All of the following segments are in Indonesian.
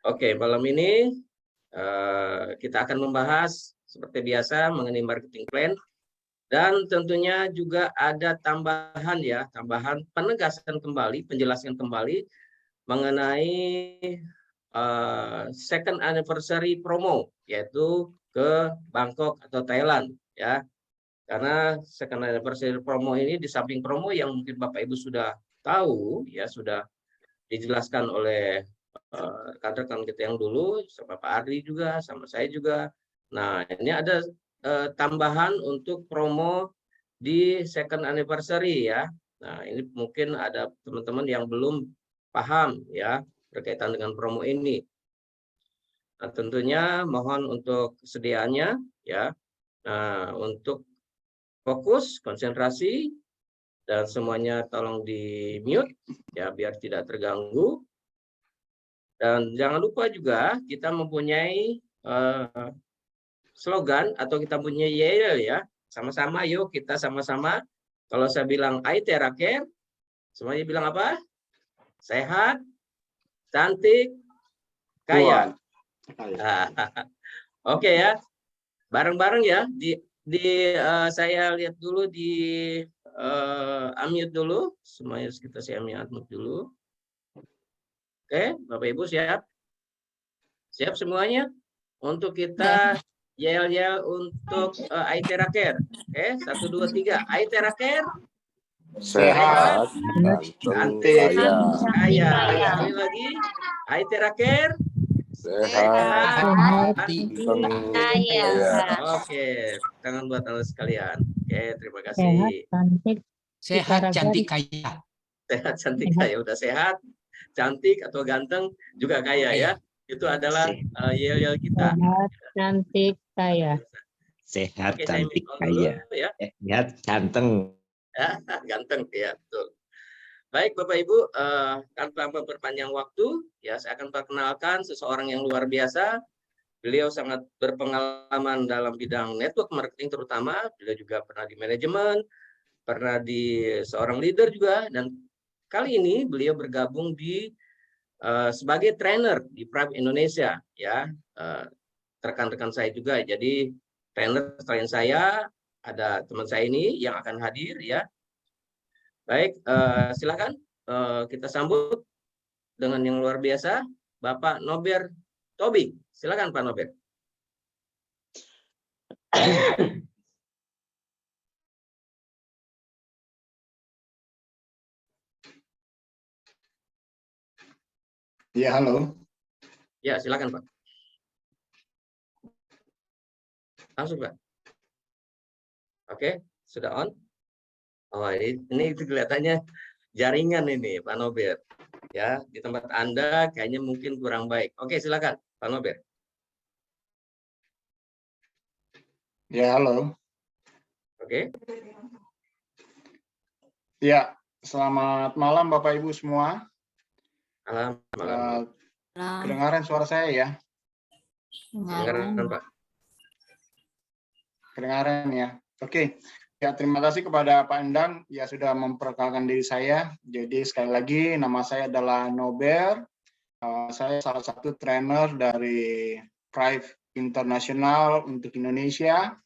Oke, malam ini kita akan membahas seperti biasa mengenai marketing plan dan tentunya juga ada tambahan ya, tambahan penegasan kembali, penjelasan kembali mengenai second anniversary promo, yaitu ke Bangkok atau Thailand ya. Karena second anniversary promo ini di samping promo yang mungkin Bapak Ibu sudah tahu ya, sudah dijelaskan oleh rekan-rekan kita yang dulu, sama Pak Ardi juga, sama saya juga. Nah, ini ada tambahan untuk promo di second anniversary ya. Nah, ini mungkin ada teman-teman yang belum paham ya berkaitan dengan promo ini. Nah, tentunya mohon untuk kesediaannya ya. Nah, untuk fokus, konsentrasi, dan semuanya tolong di mute ya biar tidak terganggu. Dan jangan lupa juga kita mempunyai slogan atau kita punya yel ya. Sama-sama yuk kita sama-sama. Kalau saya bilang Aitera Care, semuanya bilang apa? Sehat, cantik, kaya. Oke ya. Bareng-bareng ya. Saya lihat dulu di unmute dulu. Semuanya kita saya unmute dulu. Oke, Bapak Ibu siap? Siap semuanya? Untuk kita yel-yel untuk Aitera Care. Oke, 1, 2, 3. Aitera Care. Sehat, cantik, kaya. Sekali lagi, Aitera Care. Sehat, kaya. kaya. Oke, tangan buat anda sekalian. Oke, terima kasih. Sehat, cantik, kaya. Sehat, cantik, kaya. Udah sehat, cantik atau ganteng juga kaya ya. Itu adalah yel-yel kita. Sehat, cantik, kaya. Sehat, Oke, cantik, saya kaya. dulu, ya. Sehat, ganteng. Ganteng, ya betul. Baik Bapak Ibu, tanpa memperpanjang waktu, ya saya akan perkenalkan seseorang yang luar biasa. Beliau sangat berpengalaman dalam bidang network marketing terutama. Beliau juga pernah di manajemen, pernah di seorang leader juga, dan kali ini beliau bergabung di sebagai trainer di Prime Indonesia, ya. Rekan-rekan saya juga. Jadi trainer selain saya ada teman saya ini yang akan hadir, ya. Baik, silakan kita sambut dengan yang luar biasa, Bapak Nober Tobi. Silakan Pak Nober. Ya, halo. Ya, silakan Pak. Langsung Pak. Oke, sudah on. Oh, ini itu kelihatannya jaringan ini Pak Nober. Ya, di tempat Anda kayaknya mungkin kurang baik. Oke, silakan Pak Nober. Ya, halo. Oke. Ya, selamat malam Bapak Ibu semua. Malam. Kedengaran suara saya ya? Kedengaran Pak. Kedengaran ya. Oke. Ya, terima kasih kepada Pak Endang ya sudah memperkenalkan diri saya. Jadi sekali lagi nama saya adalah Nober. Saya salah satu trainer dari Thrive International untuk Indonesia.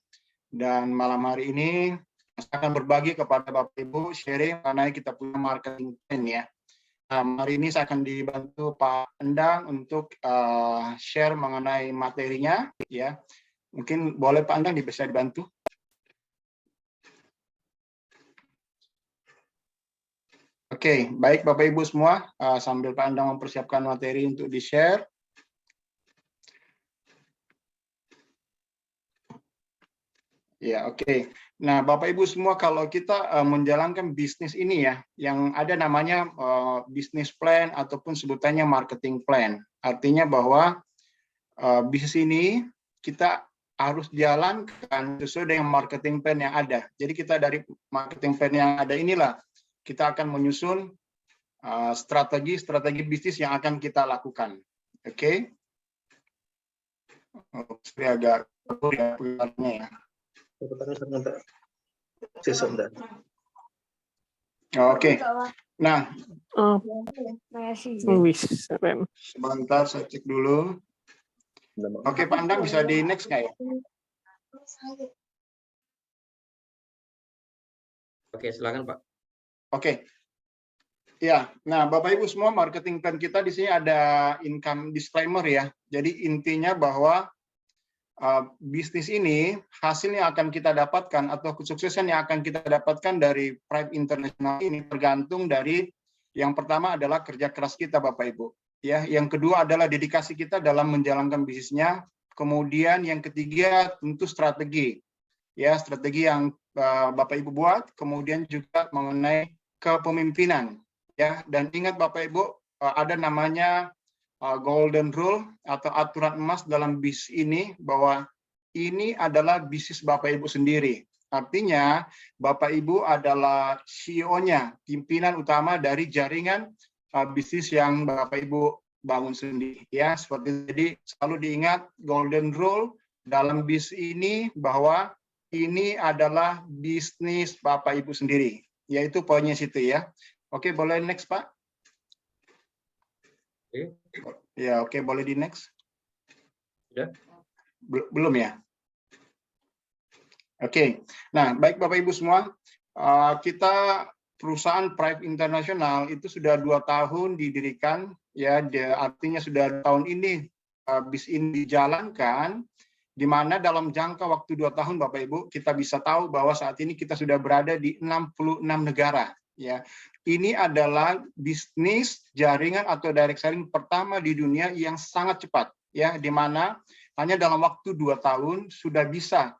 Dan malam hari ini saya akan berbagi kepada Bapak Ibu sharing mengenai kita punya marketing plan ya. Hari ini saya akan dibantu Pak Endang untuk share mengenai materinya ya. Mungkin boleh Pak Endang bisa dibantu. Oke, baik Bapak Ibu semua, sambil Pak Endang mempersiapkan materi untuk di-share. Ya, oke. Nah, Bapak Ibu semua, kalau kita menjalankan bisnis ini ya, yang ada namanya bisnis plan ataupun sebutannya marketing plan. Artinya bahwa bisnis ini kita harus jalankan sesuai dengan marketing plan yang ada. Jadi kita dari marketing plan yang ada inilah kita akan menyusun strategi bisnis yang akan kita lakukan. Oke? Saya agak ya. Oke. Nah, Oh, wis, keren. sebentar saya cek dulu. Oke, Pak Endang bisa di next nggak ya? Oke, silakan Pak. Oke. Ya, nah Bapak Ibu semua, marketing plan kita di sini ada income disclaimer ya. Jadi intinya bahwa bisnis ini hasilnya akan kita dapatkan atau kesuksesan yang akan kita dapatkan dari Prime International ini tergantung dari yang pertama adalah kerja keras kita Bapak Ibu. Ya, yang kedua adalah dedikasi kita dalam menjalankan bisnisnya. Kemudian yang ketiga tentu strategi. Ya, strategi yang Bapak Ibu buat, kemudian juga mengenai kepemimpinan. Ya, dan ingat Bapak Ibu, ada namanya golden rule atau aturan emas dalam bisnis ini, bahwa ini adalah bisnis Bapak Ibu sendiri. Artinya Bapak Ibu adalah CEO-nya, pimpinan utama dari jaringan bisnis yang Bapak Ibu bangun sendiri. Ya, seperti jadi selalu diingat golden rule dalam bisnis ini, bahwa ini adalah bisnis Bapak Ibu sendiri. Yaitu poinnya situ ya. Oke, boleh next Pak? Oke. Ya, oke, boleh di next. Ya. Belum ya? Oke. Nah, baik Bapak Ibu semua, kita perusahaan Prime International itu sudah 2 tahun didirikan, ya, artinya sudah tahun ini bis ini dijalankan, di mana dalam jangka waktu 2 tahun Bapak Ibu kita bisa tahu bahwa saat ini kita sudah berada di 66 negara. Ya, ini adalah bisnis jaringan atau direct selling pertama di dunia yang sangat cepat, ya, di mana hanya dalam waktu 2 tahun sudah bisa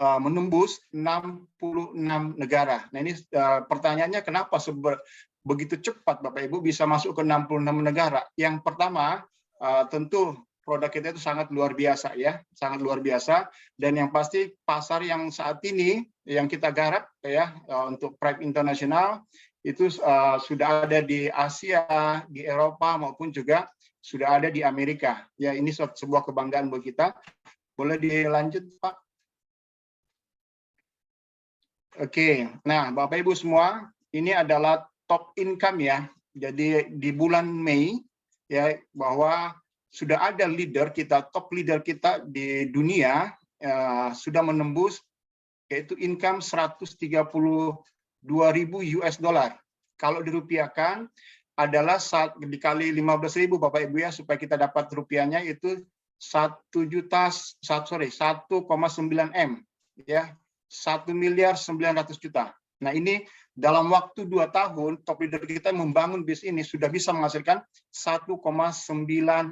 menembus 66 negara. Nah ini pertanyaannya kenapa begitu cepat Bapak Ibu bisa masuk ke 66 negara? Yang pertama tentu produk kita itu sangat luar biasa ya, sangat luar biasa, dan yang pasti pasar yang saat ini yang kita garap ya untuk Prime International itu sudah ada di Asia, di Eropa maupun juga sudah ada di Amerika. Ya, ini sebuah kebanggaan buat kita. Boleh dilanjut, Pak? Oke. Nah, Bapak Ibu semua, ini adalah top income ya. Jadi di bulan Mei ya, bahwa sudah ada leader kita, top leader kita di dunia sudah menembus yaitu income 132.000 US dollar. Kalau dirupiahkan adalah dikali 15.000 Bapak Ibu ya, supaya kita dapat rupiahnya itu 1,9 M ya, 1.900.000.000. Nah ini dalam waktu 2 tahun top leader kita membangun bis ini sudah bisa menghasilkan 1,9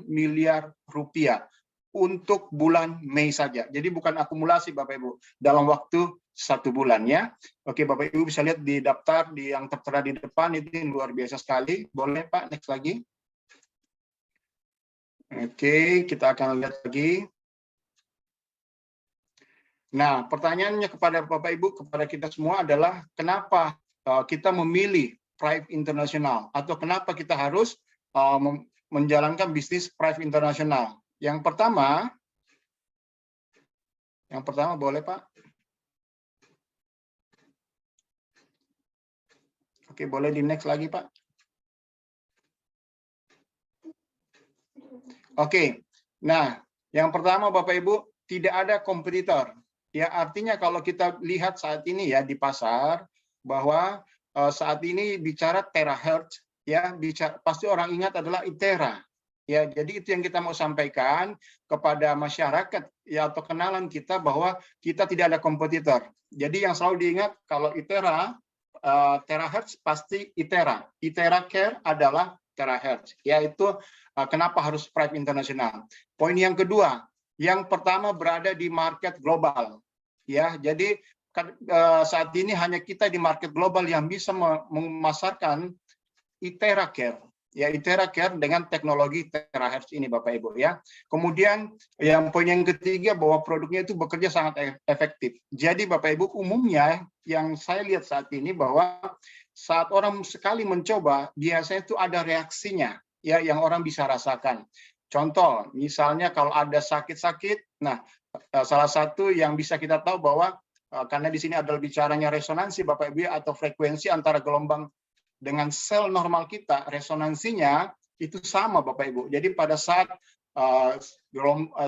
miliar rupiah untuk bulan Mei saja. Jadi bukan akumulasi Bapak Ibu dalam waktu 1 bulan ya. Oke, Bapak Ibu bisa lihat di daftar yang tertera di depan, itu luar biasa sekali. Boleh Pak, next lagi. Oke, kita akan lihat lagi. Nah, pertanyaannya kepada Bapak Ibu, kepada kita semua adalah kenapa kita memilih Prime International atau kenapa kita harus menjalankan bisnis Prime International? Yang pertama boleh Pak? Oke, boleh di next lagi Pak? Oke, nah yang pertama Bapak Ibu, tidak ada kompetitor. Ya, artinya kalau kita lihat saat ini ya di pasar, bahwa saat ini bicara terahertz, ya pasti orang ingat adalah ITERA. Ya, jadi itu yang kita mau sampaikan kepada masyarakat ya, atau kenalan kita bahwa kita tidak ada kompetitor. Jadi yang selalu diingat kalau ITERA, terahertz pasti ITERA. ITERA Care adalah terahertz. Yaitu kenapa harus Prime International. Poin yang kedua, yang pertama berada di market global. Ya, jadi saat ini hanya kita di market global yang bisa memasarkan ITERA Care. Ya, ITERA Care dengan teknologi terahertz ini Bapak Ibu ya. Kemudian yang poin yang ketiga bahwa produknya itu bekerja sangat efektif. Jadi Bapak Ibu umumnya yang saya lihat saat ini bahwa saat orang sekali mencoba biasanya itu ada reaksinya ya yang orang bisa rasakan. Contoh, misalnya kalau ada sakit-sakit, nah salah satu yang bisa kita tahu bahwa karena di sini adalah bicaranya resonansi Bapak Ibu atau frekuensi antara gelombang dengan sel normal kita, resonansinya itu sama Bapak Ibu. Jadi pada saat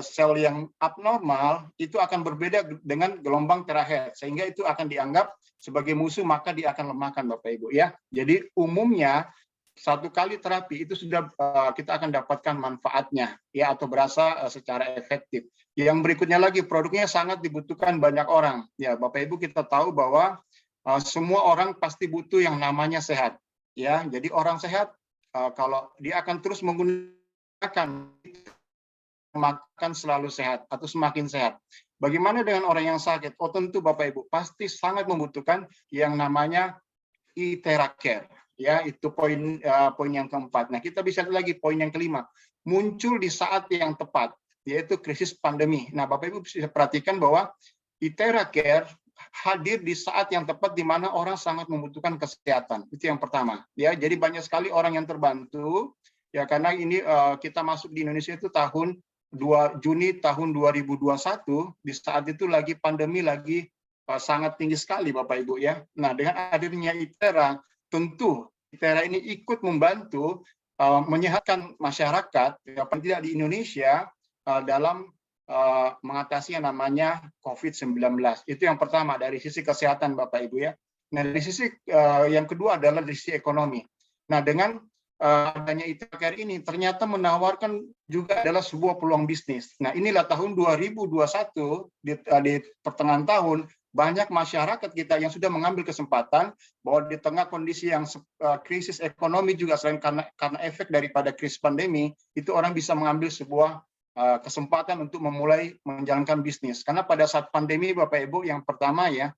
sel yang abnormal itu akan berbeda dengan gelombang terakhir, sehingga itu akan dianggap sebagai musuh, maka dia akan lemahkan Bapak Ibu ya. Jadi umumnya satu kali terapi itu sudah kita akan dapatkan manfaatnya ya, atau berasa secara efektif. Yang berikutnya lagi, produknya sangat dibutuhkan banyak orang ya Bapak Ibu. Kita tahu bahwa semua orang pasti butuh yang namanya sehat ya. Jadi orang sehat kalau dia akan terus menggunakan makan selalu sehat atau semakin sehat. Bagaimana dengan orang yang sakit? Oh tentu Bapak Ibu pasti sangat membutuhkan yang namanya Iteracare. Ya, itu poin yang keempat. Nah, kita bisa lihat lagi poin yang kelima. Muncul di saat yang tepat, yaitu krisis pandemi. Nah, Bapak Ibu bisa perhatikan bahwa Iteracare hadir di saat yang tepat di mana orang sangat membutuhkan kesehatan. Itu yang pertama. Ya, jadi banyak sekali orang yang terbantu ya, karena ini kita masuk di Indonesia itu tahun 2 Juni tahun 2021, di saat itu lagi pandemi lagi sangat tinggi sekali Bapak Ibu ya. Nah, dengan hadirnya ITERA, tentu ITERA ini ikut membantu menyehatkan masyarakat ya, paling tidak di Indonesia dalam mengatasi yang namanya COVID-19. Itu yang pertama dari sisi kesehatan Bapak Ibu ya. Nah, dari sisi yang kedua adalah dari sisi ekonomi. Nah, dengan adanya Iteracare ini ternyata menawarkan juga adalah sebuah peluang bisnis. Nah, inilah tahun 2021 di pertengahan tahun banyak masyarakat kita yang sudah mengambil kesempatan bahwa di tengah kondisi yang krisis ekonomi juga selain karena efek daripada krisis pandemi, itu orang bisa mengambil sebuah kesempatan untuk memulai menjalankan bisnis. Karena pada saat pandemi Bapak Ibu, yang pertama ya,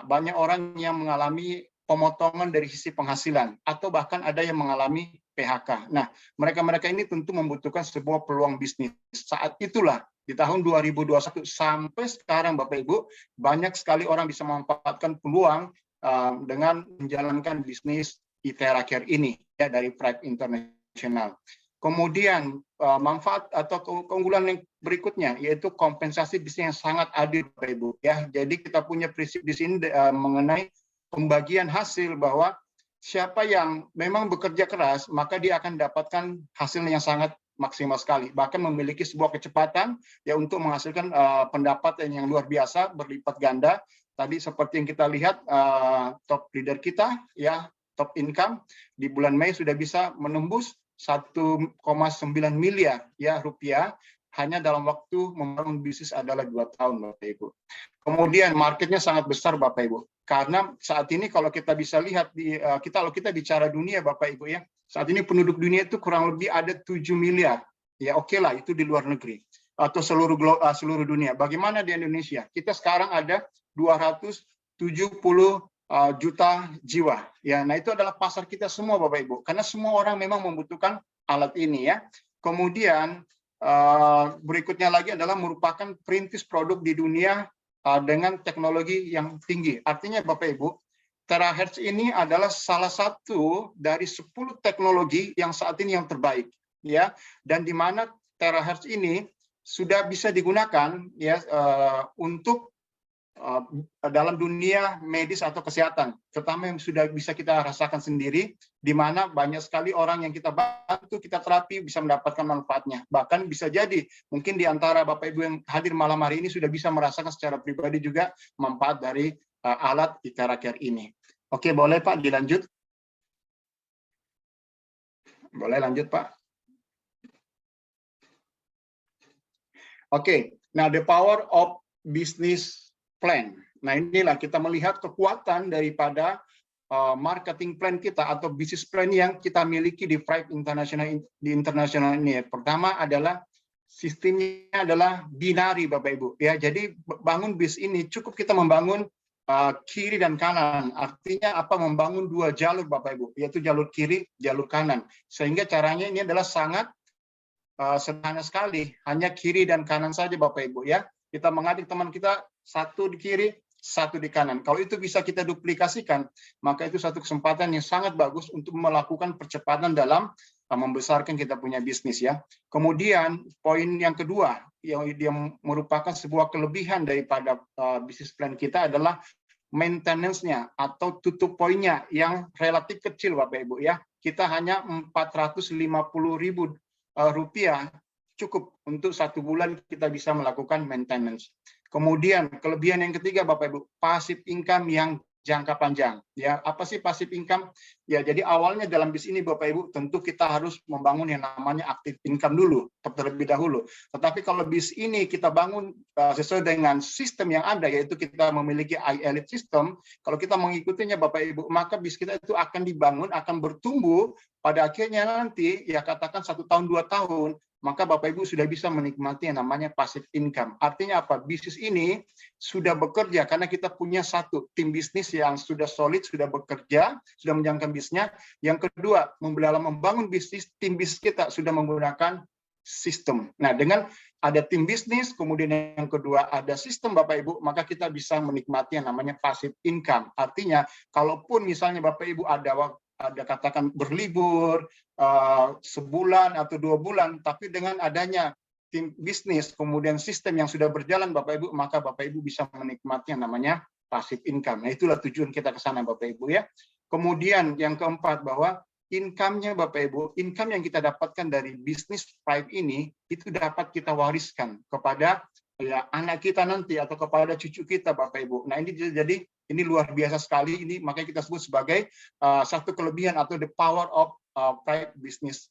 banyak orang yang mengalami pemotongan dari sisi penghasilan atau bahkan ada yang mengalami PHK. Nah, mereka-mereka ini tentu membutuhkan sebuah peluang bisnis. Saat itulah di tahun 2021 sampai sekarang Bapak Ibu, banyak sekali orang bisa memanfaatkan peluang dengan menjalankan bisnis Iteracare ini ya dari Pride International. Kemudian manfaat atau keunggulan yang berikutnya yaitu kompensasi bisnis yang sangat adil Bapak Ibu ya. Jadi kita punya prinsip di sini mengenai pembagian hasil, bahwa siapa yang memang bekerja keras maka dia akan dapatkan hasil yang sangat maksimal sekali, bahkan memiliki sebuah kecepatan ya untuk menghasilkan pendapatan yang luar biasa berlipat ganda. Tadi seperti yang kita lihat top leader kita ya, top income di bulan Mei sudah bisa menembus 1,9 miliar ya rupiah hanya dalam waktu membangun bisnis adalah 2 tahun Bapak Ibu. Kemudian marketnya sangat besar Bapak Ibu. Karena saat ini kalau kita bisa lihat kalau kita bicara dunia Bapak Ibu ya, saat ini penduduk dunia itu kurang lebih ada 7 miliar. Ya oke lah itu di luar negeri atau seluruh dunia. Bagaimana di Indonesia? Kita sekarang ada 270 juta jiwa. Ya, nah itu adalah pasar kita semua Bapak Ibu. Karena semua orang memang membutuhkan alat ini ya. Kemudian berikutnya lagi adalah merupakan perintis produk di dunia dengan teknologi yang tinggi. Artinya Bapak Ibu, terahertz ini adalah salah satu dari 10 teknologi yang saat ini yang terbaik ya, dan di mana terahertz ini sudah bisa digunakan ya untuk dalam dunia medis atau kesehatan, terutama yang sudah bisa kita rasakan sendiri, di mana banyak sekali orang yang kita bantu, kita terapi bisa mendapatkan manfaatnya. Bahkan bisa jadi mungkin di antara Bapak Ibu yang hadir malam hari ini sudah bisa merasakan secara pribadi juga manfaat dari alat Iteracare ini. Oke, boleh Pak dilanjut? Boleh lanjut Pak? Oke, nah the power of business plan. Nah inilah kita melihat kekuatan daripada marketing plan kita atau business plan yang kita miliki di Pride International ini. Pertama adalah sistemnya adalah binari Bapak Ibu ya. Jadi bangun bis ini cukup kita membangun kiri dan kanan. Artinya apa? Membangun 2 jalur Bapak Ibu, yaitu jalur kiri, jalur kanan. Sehingga caranya ini adalah sangat sederhana sekali, hanya kiri dan kanan saja Bapak Ibu ya. Kita mengajak teman kita satu di kiri, satu di kanan. Kalau itu bisa kita duplikasikan, maka itu satu kesempatan yang sangat bagus untuk melakukan percepatan dalam membesarkan kita punya bisnis ya. Kemudian poin yang kedua yang merupakan sebuah kelebihan daripada bisnis plan kita adalah maintenance-nya atau tutup poinnya yang relatif kecil Bapak Ibu ya. Kita hanya 450.000 rupiah cukup untuk 1 bulan kita bisa melakukan maintenance. Kemudian kelebihan yang ketiga Bapak Ibu, passive income yang jangka panjang. Ya, apa sih passive income? Ya, jadi awalnya dalam bisnis ini Bapak Ibu tentu kita harus membangun yang namanya active income dulu terlebih dahulu. Tetapi kalau bisnis ini kita bangun sesuai dengan sistem yang ada, yaitu kita memiliki iElite system, kalau kita mengikutinya Bapak Ibu, maka bisnis kita itu akan dibangun, akan bertumbuh, pada akhirnya nanti ya katakan 1 tahun 2 tahun, maka Bapak Ibu sudah bisa menikmati yang namanya passive income. Artinya apa? Bisnis ini sudah bekerja karena kita punya satu tim bisnis yang sudah solid, sudah bekerja, sudah menjalankan bisnisnya. Yang kedua, dalam membangun bisnis, tim bisnis kita sudah menggunakan sistem. Nah, dengan ada tim bisnis, kemudian yang kedua ada sistem Bapak Ibu, maka kita bisa menikmati yang namanya passive income. Artinya, kalaupun misalnya Bapak Ibu ada katakan berlibur sebulan atau 2 bulan, tapi dengan adanya tim bisnis kemudian sistem yang sudah berjalan Bapak Ibu, maka Bapak Ibu bisa menikmati yang namanya passive income. Nah, itulah tujuan kita ke sana Bapak Ibu ya. Kemudian yang keempat bahwa income-nya Bapak Ibu, income yang kita dapatkan dari bisnis Thrive ini itu dapat kita wariskan kepada ya anak kita nanti atau kepada cucu kita Bapak Ibu. Nah, ini jadi ini luar biasa sekali, ini makanya kita sebut sebagai satu kelebihan atau the power of Thrive business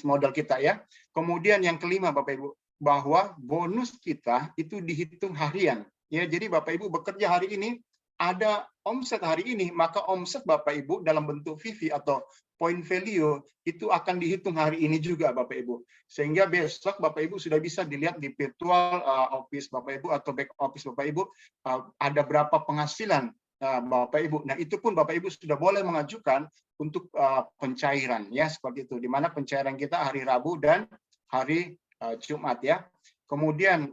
model kita ya. Kemudian yang kelima Bapak Ibu, bahwa bonus kita itu dihitung harian. Ya, jadi Bapak Ibu bekerja hari ini, ada omset hari ini, maka omset Bapak Ibu dalam bentuk VV atau point value itu akan dihitung hari ini juga Bapak Ibu. Sehingga besok Bapak Ibu sudah bisa dilihat di virtual office Bapak Ibu atau back office Bapak Ibu ada berapa penghasilan Bapak Ibu. Nah, itu pun Bapak Ibu sudah boleh mengajukan untuk pencairan ya seperti itu. Di mana pencairan kita hari Rabu dan hari Jumat ya. Kemudian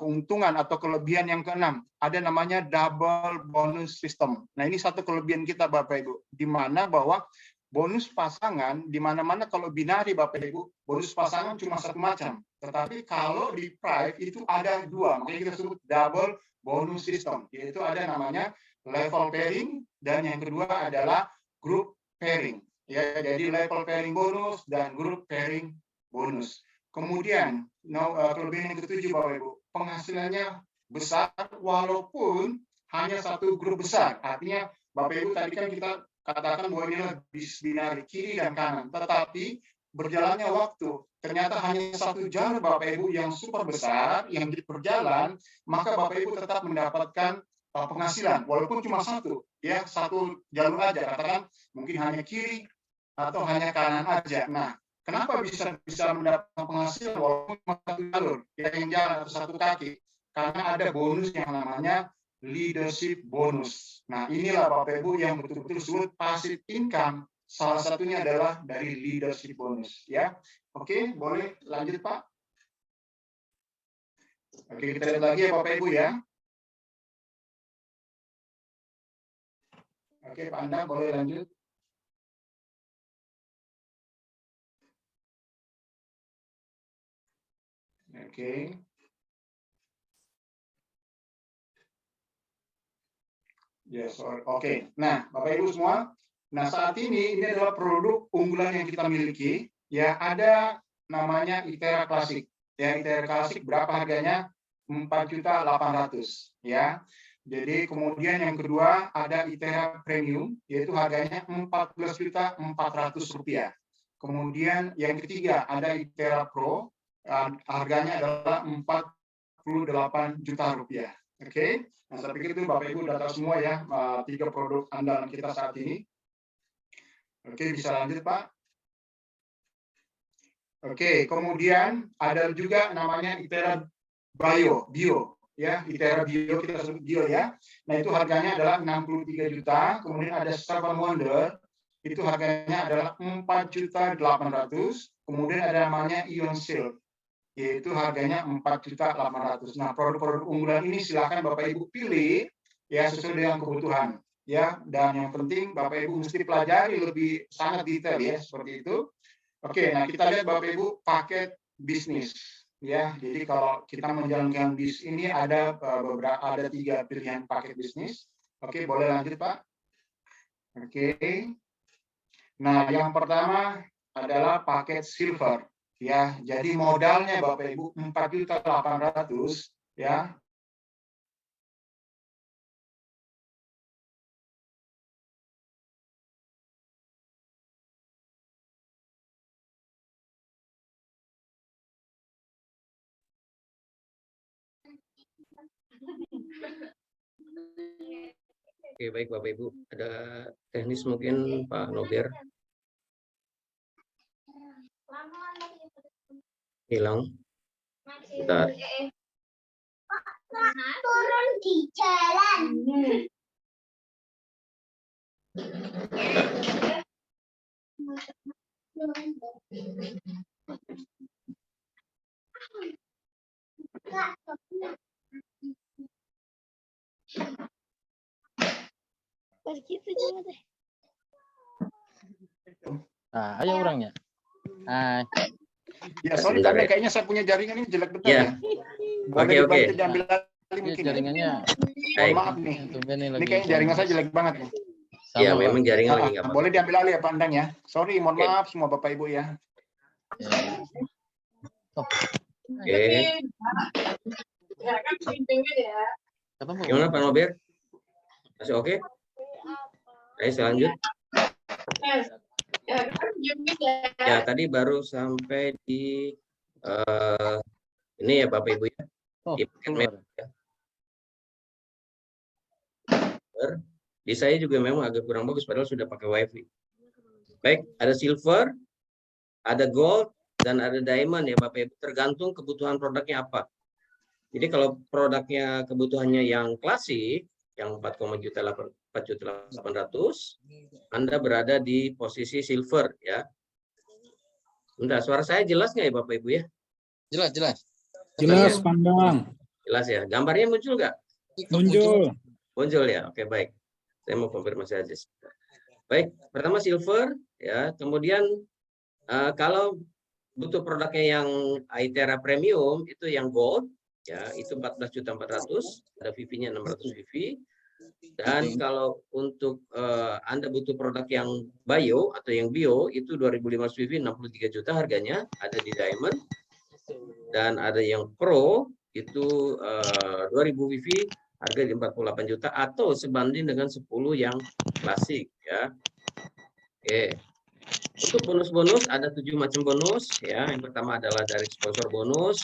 keuntungan atau kelebihan yang keenam, ada namanya double bonus system. Nah, ini satu kelebihan kita Bapak Ibu, di mana bahwa bonus pasangan, di mana-mana kalau binari Bapak Ibu, bonus pasangan cuma satu macam. Tetapi kalau di Thrive itu ada 2, makanya kita sebut double bonus system, yaitu ada namanya level pairing, dan yang kedua adalah group pairing. Ya, jadi level pairing bonus dan group pairing bonus. Kemudian, kelebihan yang ketujuh Bapak Ibu, penghasilannya besar walaupun hanya satu grup besar. Artinya Bapak Ibu tadi kan kita katakan bahwa inilah bisnis binari kiri dan kanan. Tetapi berjalannya waktu, ternyata hanya satu jalur Bapak Ibu yang super besar, yang berjalan, maka Bapak Ibu tetap mendapatkan penghasilan walaupun cuma satu, ya satu jalur aja. Katakan mungkin hanya kiri atau hanya kanan aja. Nah, kenapa bisa mendapatkan penghasilan walaupun cuma satu jalur, ya yang jalan atau satu kaki? Karena ada bonus yang namanya leadership bonus. Nah, inilah Bapak Ibu yang betul-betul disebut passive income. Salah satunya adalah dari leadership bonus. Ya, oke, boleh lanjut Pak. Oke, kita lihat lagi ya Bapak Ibu ya. Oke, Pak Anda boleh lanjut. Oke. Yes, oke. Nah, Bapak Ibu semua, nah saat ini adalah produk unggulan yang kita miliki. Ya, ada namanya ITERA Classic. Ya, ITERA Classic berapa harganya? 4.800.000. Ya. Jadi kemudian yang kedua ada ITERA Premium, yaitu harganya 14.400.000 rupiah. Kemudian yang ketiga ada ITERA Pro, harganya adalah 48 juta rupiah. Oke, nah saya pikir itu Bapak Ibu data semua ya, 3 produk andalan kita saat ini. Oke, bisa lanjut Pak. Oke, kemudian ada juga namanya ITERA Bio, ya ITERA Bio kita sebut Bio ya. Nah itu harganya adalah 63 juta. Kemudian ada Seven Wonder, itu harganya adalah 4.800.000. Kemudian ada namanya Ion Shield, yaitu harganya 4.800.000. Nah, produk-produk unggulan ini silakan Bapak Ibu pilih ya sesuai dengan kebutuhan. ya, dan yang penting Bapak Ibu mesti pelajari lebih sangat detail ya, seperti itu. Oke, nah kita lihat Bapak Ibu paket bisnis ya. Jadi kalau kita menjalankan bisnis ini ada ada 3 pilihan paket bisnis. Oke, boleh lanjut Pak. Oke. Nah, yang pertama adalah paket silver ya. Jadi modalnya Bapak Ibu 4.800.000 ya. Oke, baik Bapak Ibu. Ada teknis mungkin Pak Nober. Hilang. Bentar. Turun di jalan. Nah, ayo orangnya. Hai. Ya, sorry Sebentar karena ya. kayaknya saya punya jaringan ini jelek betul Ya. ya. Boleh Oke. dibantu diambil alih Ini mungkin. jaringannya. Mohon Baik. maaf nih. Tumben Ini kayaknya jaringan saya jelek banget nih. Ya, Sama, memang Bang. jaringan lagi nggak Boleh bagus. diambil alih ya Pak Endang ya. Sorry, mohon Oke. maaf semua Bapak Ibu ya. Ya. Oke. Ketemu. Gimana Pak Nober? Masih oke? Ayo selanjut. Ya, tadi baru sampai di ini ya Bapak Ibu ya. Oh, Di paket keluar. member ya. Di saya juga memang agak kurang bagus padahal sudah pakai WiFi. Baik, ada silver, ada gold, dan ada diamond ya Bapak Ibu. Tergantung kebutuhan produknya apa. Jadi kalau produknya kebutuhannya yang klasik, yang 4.800.000, Anda berada di posisi silver ya. Bentar, suara saya jelas nggak ya Bapak Ibu ya? Jelas, jelas. Jelas, Pandang. Jelas ya. Gambarnya muncul nggak? Muncul. Muncul ya. Oke, baik. Saya mau konfirmasi aja. Baik, pertama silver ya. Kemudian kalau butuh produknya yang ITERA premium itu yang gold ya, itu 14.400.000, ada VV-nya 600 VV. Dan kalau untuk Anda butuh produk yang bio atau yang bio itu 2.500 VV 63 juta harganya, ada di Diamond. Dan ada yang pro itu 2.000 VV harga di 48 juta atau sebanding dengan 10 yang klasik ya. Oke. Untuk bonus-bonus ada 7 macam bonus ya. Yang pertama adalah dari sponsor bonus.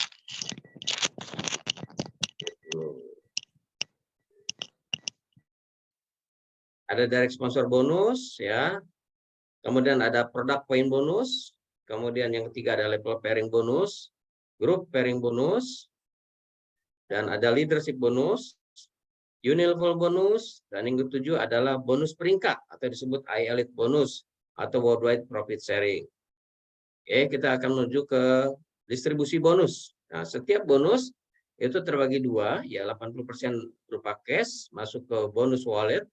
Ada direct sponsor bonus ya. Kemudian ada produk poin bonus. Kemudian yang ketiga ada level pairing bonus, grup pairing bonus, dan ada leadership bonus, unilevel bonus, dan yang ketujuh adalah bonus peringkat atau disebut iElite bonus atau worldwide profit sharing. Oke, kita akan menuju ke distribusi bonus. Nah, setiap bonus itu terbagi dua, ya 80% berupa cash masuk ke bonus wallet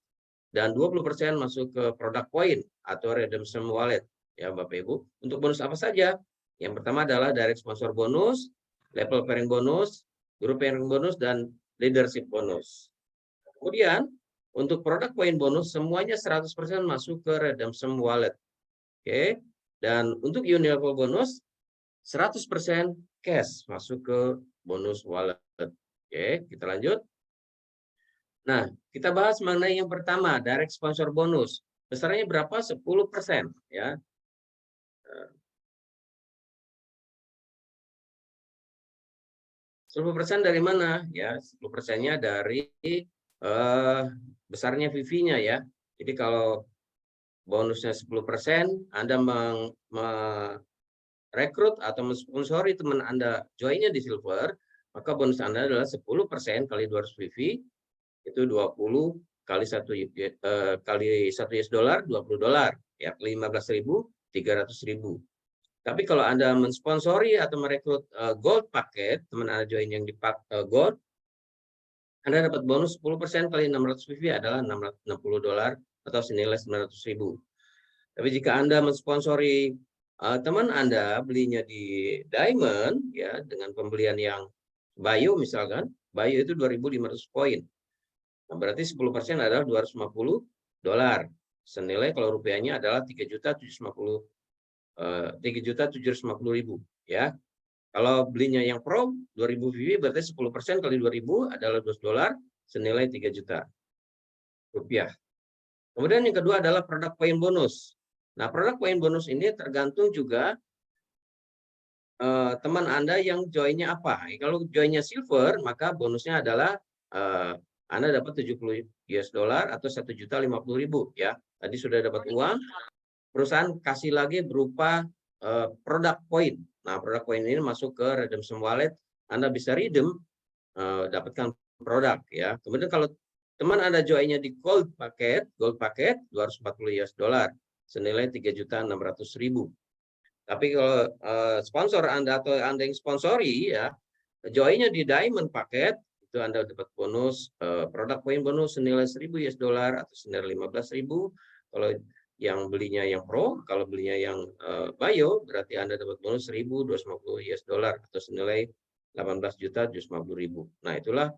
dan 20% masuk ke produk poin atau redemption wallet. Ya Bapak Ibu, untuk bonus apa saja? Yang pertama adalah direct sponsor bonus, level pairing bonus, grup pairing bonus, dan leadership bonus. Kemudian untuk produk poin bonus semuanya 100% masuk ke redemption wallet. Oke. Dan untuk unilevel bonus 100% cash masuk ke bonus wallet. Oke, kita lanjut. Nah, kita bahas mengenai yang pertama, direct sponsor bonus. Besarnya berapa? 10% ya. 10% dari mana? Ya, 10%-nya dari besarnya VV-nya ya. Jadi kalau bonusnya 10%, Anda merekrut atau mensponsori teman Anda joinnya di silver, maka bonus Anda adalah 10% kali 200 VV, itu 20 kali 1 US dollar, $20 ya, 15.000, 300.000. Tapi kalau Anda mensponsori atau merekrut gold paket, teman Anda join yang di gold, Anda dapat bonus 10% kali 600 VV adalah $660 atau senilai 900.000. Tapi jika Anda mensponsori teman Anda belinya di Diamond ya dengan pembelian yang Bayo misalkan, Bayo itu 2.500 poin. Nah, berarti 10% adalah $250. Senilai kalau rupiahnya adalah 3.750.000 ya. Kalau belinya yang Pro 2.000 VV berarti 10% kali 2.000 adalah $12 senilai 3 juta rupiah. Kemudian yang kedua adalah produk poin bonus. Nah, produk poin bonus ini tergantung juga teman Anda yang joinnya apa. Kalau joinnya silver, maka bonusnya adalah Anda dapat $70 atau 1.050.000 ya. Tadi sudah dapat uang, perusahaan kasih lagi berupa produk poin. Nah, produk poin ini masuk ke redemption wallet, Anda bisa redeem, dapatkan produk ya. Kemudian kalau teman Anda joinnya di gold paket $240 senilai 3.600.000. Tapi kalau sponsor Anda atau Anda yang sponsori ya, joinnya di diamond paket itu Anda dapat bonus produk poin bonus senilai $1.000 atau senilai 15.000. Kalau yang belinya yang Pro, kalau belinya yang Bayo berarti Anda dapat bonus $1.250 atau senilai 18.750.000. Nah, itulah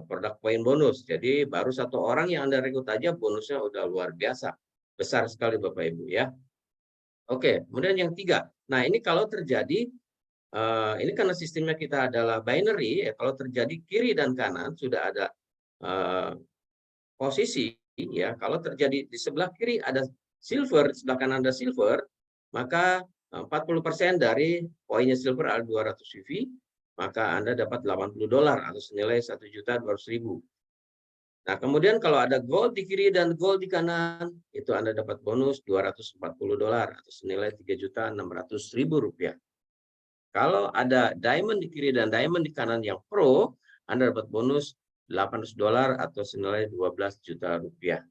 produk poin bonus. Jadi baru satu orang yang Anda rekrut aja bonusnya udah luar biasa. Besar sekali Bapak Ibu ya. Oke, kemudian yang 3. Nah, ini kalau terjadi ini karena sistemnya kita adalah binary ya, kalau terjadi kiri dan kanan sudah ada posisi ya. Kalau terjadi di sebelah kiri ada silver, sebelah kanan ada silver, maka 40% dari poinnya silver adalah 200 VV, maka Anda dapat $80 atau senilai 1.200.000. Nah, kemudian kalau ada gold di kiri dan gold di kanan, itu Anda dapat bonus $240 atau senilai 3.600.000 rupiah. Kalau ada diamond di kiri dan diamond di kanan yang pro, Anda dapat bonus $800 atau senilai 12 juta rupiah.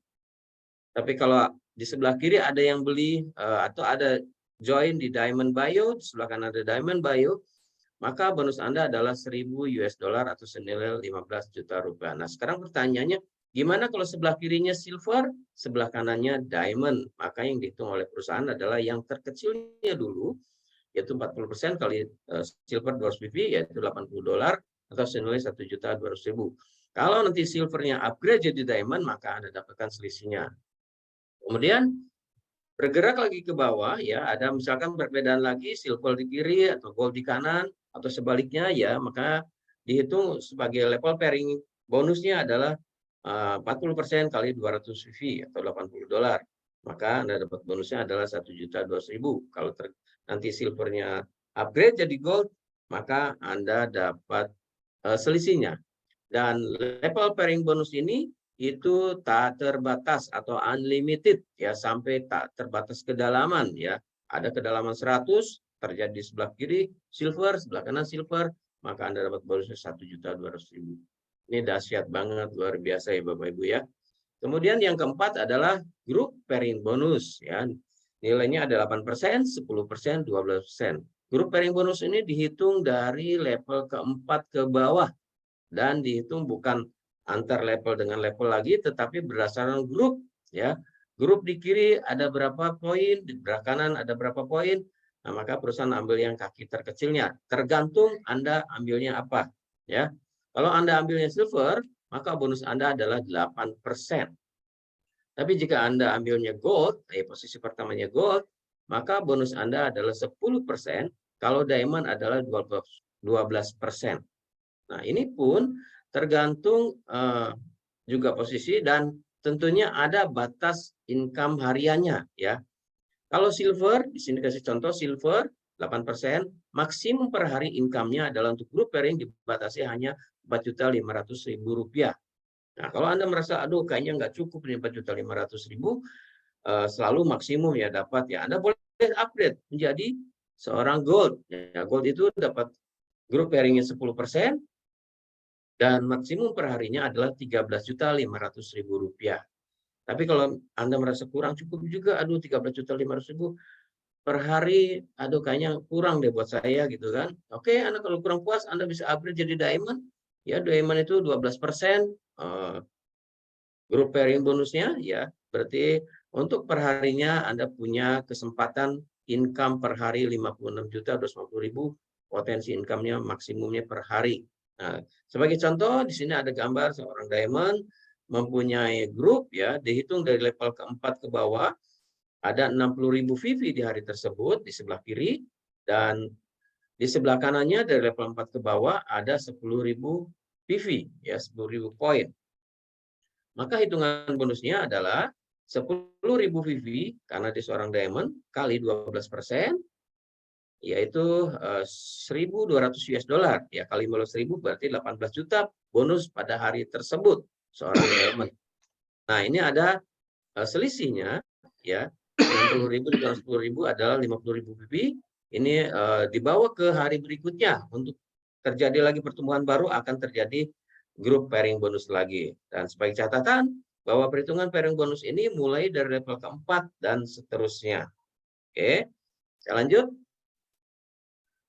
Tapi kalau di sebelah kiri ada yang beli atau ada join di Diamond Bayo, di sebelah kanan ada Diamond Bayo, maka bonus Anda adalah $1.000 atau senilai 15 juta rupiah. Nah, sekarang pertanyaannya, gimana kalau sebelah kirinya silver, sebelah kanannya diamond? Maka yang dihitung oleh perusahaan adalah yang terkecilnya dulu, yaitu 40% kali silver 200 VV, yaitu $80 atau senilai 1.200.000. Kalau nanti silvernya upgrade jadi diamond, maka Anda dapatkan selisihnya. Kemudian bergerak lagi ke bawah ya, ada misalkan perbedaan lagi silver di kiri atau gold di kanan atau sebaliknya ya, maka dihitung sebagai level pairing bonusnya adalah 40% kali 200 VV atau $80. Maka Anda dapat bonusnya adalah 1.200.000. Kalau nanti silvernya upgrade jadi gold, maka Anda dapat selisihnya. Dan level pairing bonus ini itu tak terbatas atau unlimited ya, sampai tak terbatas kedalaman ya. Ada kedalaman 100, terjadi di sebelah kiri silver, sebelah kanan silver, maka Anda dapat bonusnya 1.200.000. Ini dahsyat banget, luar biasa ya Bapak Ibu ya. Kemudian yang keempat adalah grup pairing bonus ya. Nilainya ada 8%, 10%, 12%. Grup pairing bonus ini dihitung dari level keempat ke bawah dan dihitung bukan antar level dengan level lagi, tetapi berdasarkan grup ya. Grup di kiri ada berapa poin, di sebelah kanan ada berapa poin. Nah, maka perusahaan ambil yang kaki terkecilnya. Tergantung Anda ambilnya apa ya. Kalau Anda ambilnya silver, maka bonus Anda adalah 8%. Tapi jika Anda ambilnya gold, posisi pertamanya gold, maka bonus Anda adalah 10%. Kalau diamond adalah 12%. Nah, ini pun tergantung juga posisi dan tentunya ada batas income hariannya ya. Kalau silver, di sini kasih contoh silver 8%, maksimum per hari income-nya adalah untuk grup pairing dibatasi hanya Rp4.500.000. Nah, kalau Anda merasa aduh kayaknya nggak cukup nih Rp4.500.000, selalu maksimum ya dapat ya. Anda boleh upgrade menjadi seorang gold. Ya, gold itu dapat grup pairingnya 10%. Dan maksimum perharinya adalah Rp13.500.000. Tapi kalau Anda merasa kurang cukup juga, aduh Rp13.500.000 per hari, aduh kayaknya kurang deh buat saya gitu kan. Oke, Anda kalau kurang puas, Anda bisa upgrade jadi diamond. ya diamond itu 12%, grup pairing bonusnya ya berarti untuk perharinya Anda punya kesempatan income per hari 56.250.000, potensi income-nya maksimumnya per hari. Nah, sebagai contoh di sini ada gambar seorang diamond mempunyai grup ya, dihitung dari level keempat ke bawah ada 60.000 VV di hari tersebut di sebelah kiri, dan di sebelah kanannya dari level 4 ke bawah ada 10.000 PV ya, 10.000 poin. Maka hitungan bonusnya adalah 10.000 VV karena dia seorang diamond kali 12%, yaitu 1.200 US dollar ya, kali 10.000 berarti 18 juta bonus pada hari tersebut seorang diamond. Nah, ini ada selisihnya ya, 60.000 dengan 10.000 adalah 50.000 VV. Ini dibawa ke hari berikutnya untuk terjadi lagi pertumbuhan baru, akan terjadi grup pairing bonus lagi. Dan sebagai catatan bahwa perhitungan pairing bonus ini mulai dari level keempat dan seterusnya. Oke, saya lanjut.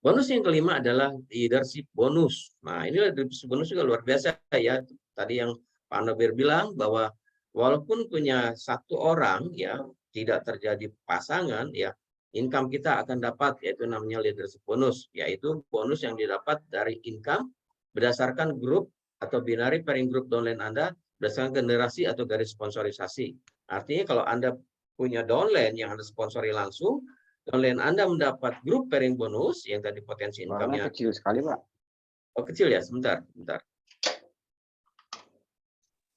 Bonus yang kelima adalah leadership bonus. Nah, ini leadership bonus juga luar biasa ya. Tadi yang Pak Nobir bilang bahwa walaupun punya satu orang ya, tidak terjadi pasangan ya, income kita akan dapat, yaitu namanya leadership bonus, yaitu bonus yang didapat dari income berdasarkan grup atau binary pairing group downline Anda berdasarkan generasi atau garis sponsorisasi. Artinya kalau Anda punya downline yang Anda sponsori langsung, downline Anda mendapat grup pairing bonus yang tadi potensi income-nya kecil sekali, Pak. Oh, kecil ya, sebentar.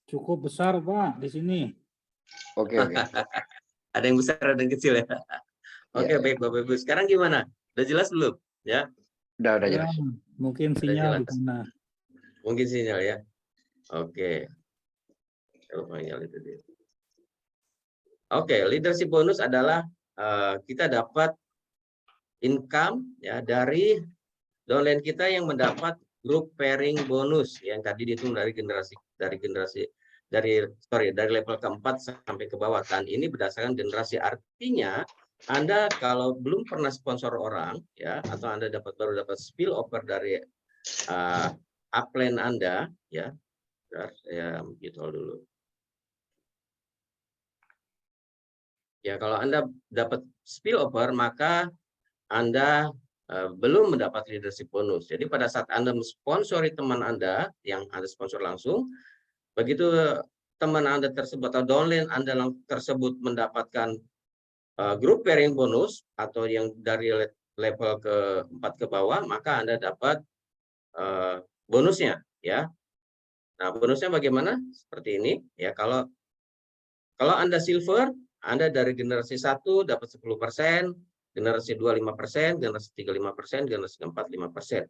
Cukup besar, Pak, di sini. Oke. Ada yang besar, ada yang kecil ya. Oke, Ya. baik Bapak Ibu. Sekarang gimana? Udah jelas belum? Ya. Udah Ya, jelas. mungkin Udah sinyal di jelas. sana. Mungkin sinyal ya. Oke. Kalau sinyal itu dia. Oke, leadership bonus adalah kita dapat income ya dari downline kita yang mendapat grup pairing bonus yang tadi dihitung dari level keempat sampai ke bawah. Dan ini berdasarkan generasi, artinya Anda kalau belum pernah sponsor orang ya, atau Anda baru dapat spill over dari upline Anda ya. Saya gitu dulu. Ya, kalau Anda dapat spillover, maka Anda belum mendapat leadership bonus. Jadi pada saat Anda mensponsori teman Anda yang Anda sponsor langsung, begitu teman Anda tersebut atau downline Anda tersebut mendapatkan grup pairing bonus atau yang dari level ke-4 ke bawah, maka Anda dapat bonusnya ya. Nah, bonusnya bagaimana? Seperti ini ya. Kalau Anda silver, Anda dari generasi 1 dapat 10%, generasi 2 5%, generasi 3 5%, generasi keempat 5%.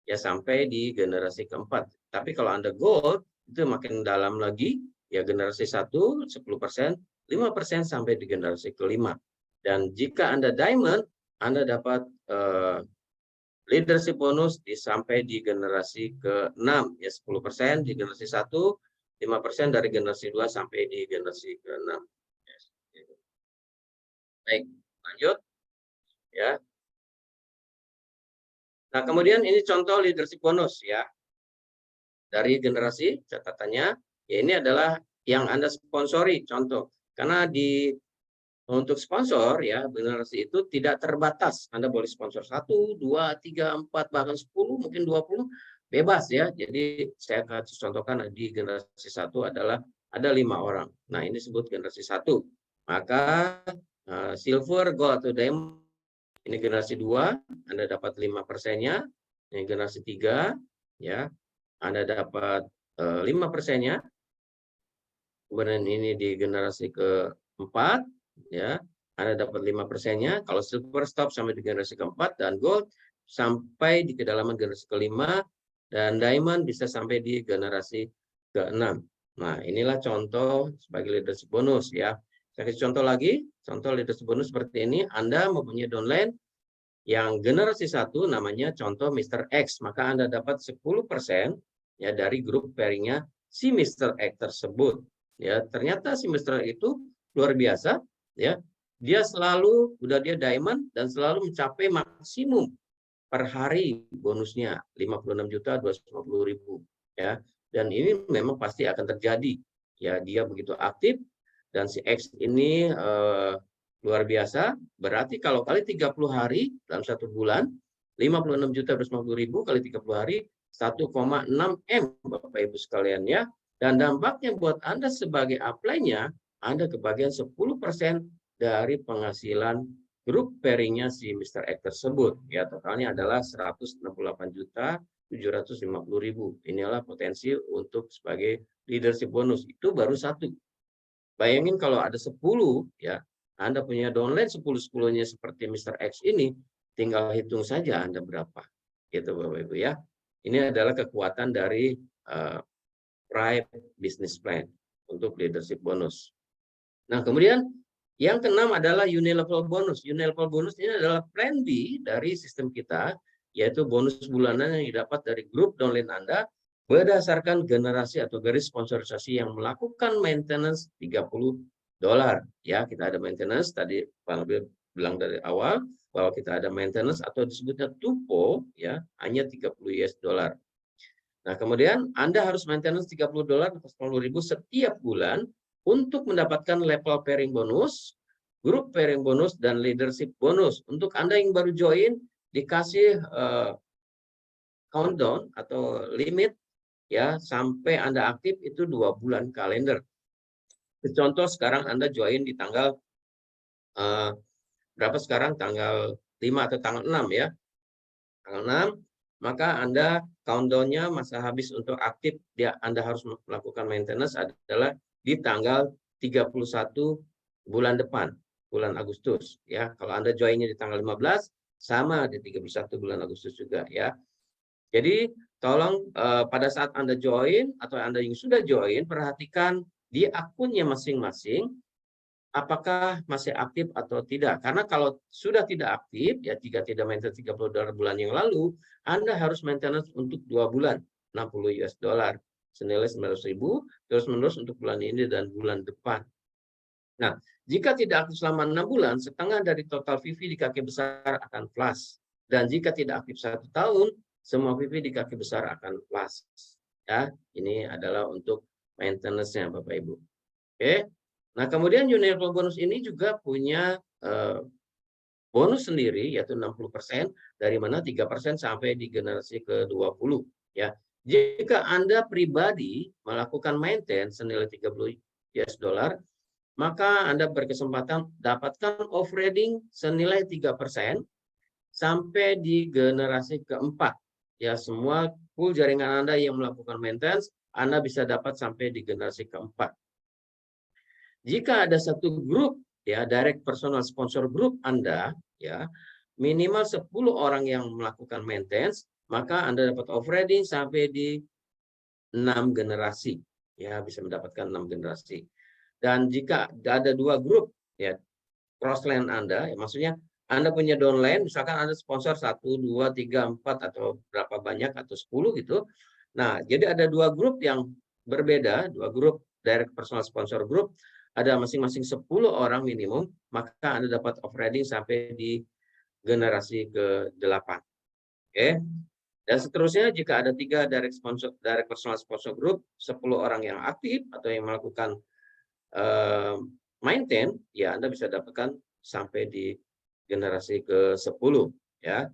Ya, sampai di generasi keempat. Tapi kalau Anda gold, itu makin dalam lagi, ya generasi 1 10%, 5% sampai di generasi kelima. Dan jika Anda diamond, Anda dapat leadership bonus sampai di generasi ke-6, ya 10% di generasi 1, 5% dari generasi 2 sampai di generasi ke-6. Baik, lanjut. Ya. Nah, kemudian ini contoh leadership bonus ya. Dari generasi catatannya, ya ini adalah yang Anda sponsori contoh. Karena untuk sponsor ya, generasi itu tidak terbatas. Anda boleh sponsor 1, 2, 3, 4, bahkan 10, mungkin 20, bebas ya. Jadi saya akan contohkan di generasi 1 adalah ada 5 orang. Nah, ini disebut generasi 1. Maka silver, gold atau diamond, ini generasi 2, Anda dapat 5%-nya. Ini generasi 3, ya, Anda dapat 5%-nya. Kemudian ini di generasi ke-4, ya, Anda dapat 5%-nya. Kalau silver stop sampai di generasi ke-4, dan gold sampai di kedalaman generasi ke-5, dan diamond bisa sampai di generasi ke-6. Nah, inilah contoh sebagai leadership bonus ya. Saya kasih contoh lagi, contoh leadership bonus seperti ini. Anda mempunyai downline yang generasi 1 namanya contoh Mr. X, maka Anda dapat 10% ya dari grup pairingnya si Mr. X tersebut. Ya, ternyata si Mr. X itu luar biasa ya. Dia dia diamond dan selalu mencapai maksimum per hari bonusnya 56.250.000. ya. Dan ini memang pasti akan terjadi. Ya, dia begitu aktif dan si X ini luar biasa. Berarti kalau kali 30 hari dalam 1 bulan, 56.250.000 kali 30 hari 1,6 M Bapak Ibu sekalian ya. Dan dampaknya buat Anda sebagai upline-nya, Anda kebagian 10% dari penghasilan grup pairing-nya si Mr. X tersebut. Ya, totalnya adalah 168.750.000. Inilah potensi untuk sebagai leadership bonus. Itu baru 1. Bayangin kalau ada 10, ya, Anda punya downline 10-10-nya seperti Mr. X ini, tinggal hitung saja Anda berapa. Gitu Bapak Ibu ya. Ini adalah kekuatan dari private business plan untuk leadership bonus. Nah, kemudian yang keenam adalah unilevel bonus. Unilevel bonus ini adalah plan B dari sistem kita, yaitu bonus bulanan yang didapat dari grup downline Anda berdasarkan generasi atau garis sponsorisasi yang melakukan maintenance $30. Ya, kita ada maintenance, tadi Pak Nabil bilang dari awal, bahwa kita ada maintenance atau disebutnya TUPO, ya, hanya $30. Nah, kemudian Anda harus maintenance $30 atau $10.000 setiap bulan untuk mendapatkan level pairing bonus, grup pairing bonus, dan leadership bonus. Untuk Anda yang baru join, dikasih countdown atau limit ya sampai Anda aktif itu 2 bulan kalender. Contoh sekarang Anda join di tanggal berapa sekarang? Tanggal 5 atau tanggal 6 ya. Tanggal 6. Maka Anda countdown-nya masa habis untuk aktif Anda harus melakukan maintenance adalah di tanggal 31 bulan depan, bulan Agustus ya. Kalau Anda join-nya di tanggal 15 sama di 31 bulan Agustus juga ya. Jadi tolong pada saat Anda join atau Anda yang sudah join perhatikan di akunnya masing-masing apakah masih aktif atau tidak. Karena kalau sudah tidak aktif, ya jika tidak maintenance $30 bulan yang lalu, Anda harus maintenance untuk 2 bulan, $60 senilai 900.000, terus-menerus untuk bulan ini dan bulan depan. Nah, jika tidak aktif selama 6 bulan, setengah dari total VV di kaki besar akan plus. Dan jika tidak aktif 1 tahun, semua VV di kaki besar akan plus. Ya, ini adalah untuk maintenance-nya Bapak Ibu. Oke. Nah, kemudian universal bonus ini juga punya bonus sendiri, yaitu 60%, dari mana 3% sampai di generasi ke-20. Ya. Jika Anda pribadi melakukan maintenance senilai $30, maka Anda berkesempatan dapatkan off-roading senilai 3% sampai di generasi keempat. Ya, semua full jaringan Anda yang melakukan maintenance, Anda bisa dapat sampai di generasi keempat. Jika ada satu grup ya direct personal sponsor group Anda ya minimal 10 orang yang melakukan maintenance, maka Anda dapat off-roading sampai di 6 generasi ya, bisa mendapatkan 6 generasi. Dan jika ada 2 grup ya crossline Anda ya, maksudnya Anda punya downline, misalkan Anda sponsor 1, 2, 3, 4 atau berapa banyak atau 10 gitu. Nah, jadi ada 2 grup yang berbeda, 2 grup direct personal sponsor group, ada masing-masing 10 orang minimum, maka Anda dapat off-roading sampai di generasi ke-8. Oke. Dan seterusnya jika ada 3 direct personal sponsor group, 10 orang yang aktif atau yang melakukan maintain, ya Anda bisa dapatkan sampai di generasi ke-10 ya.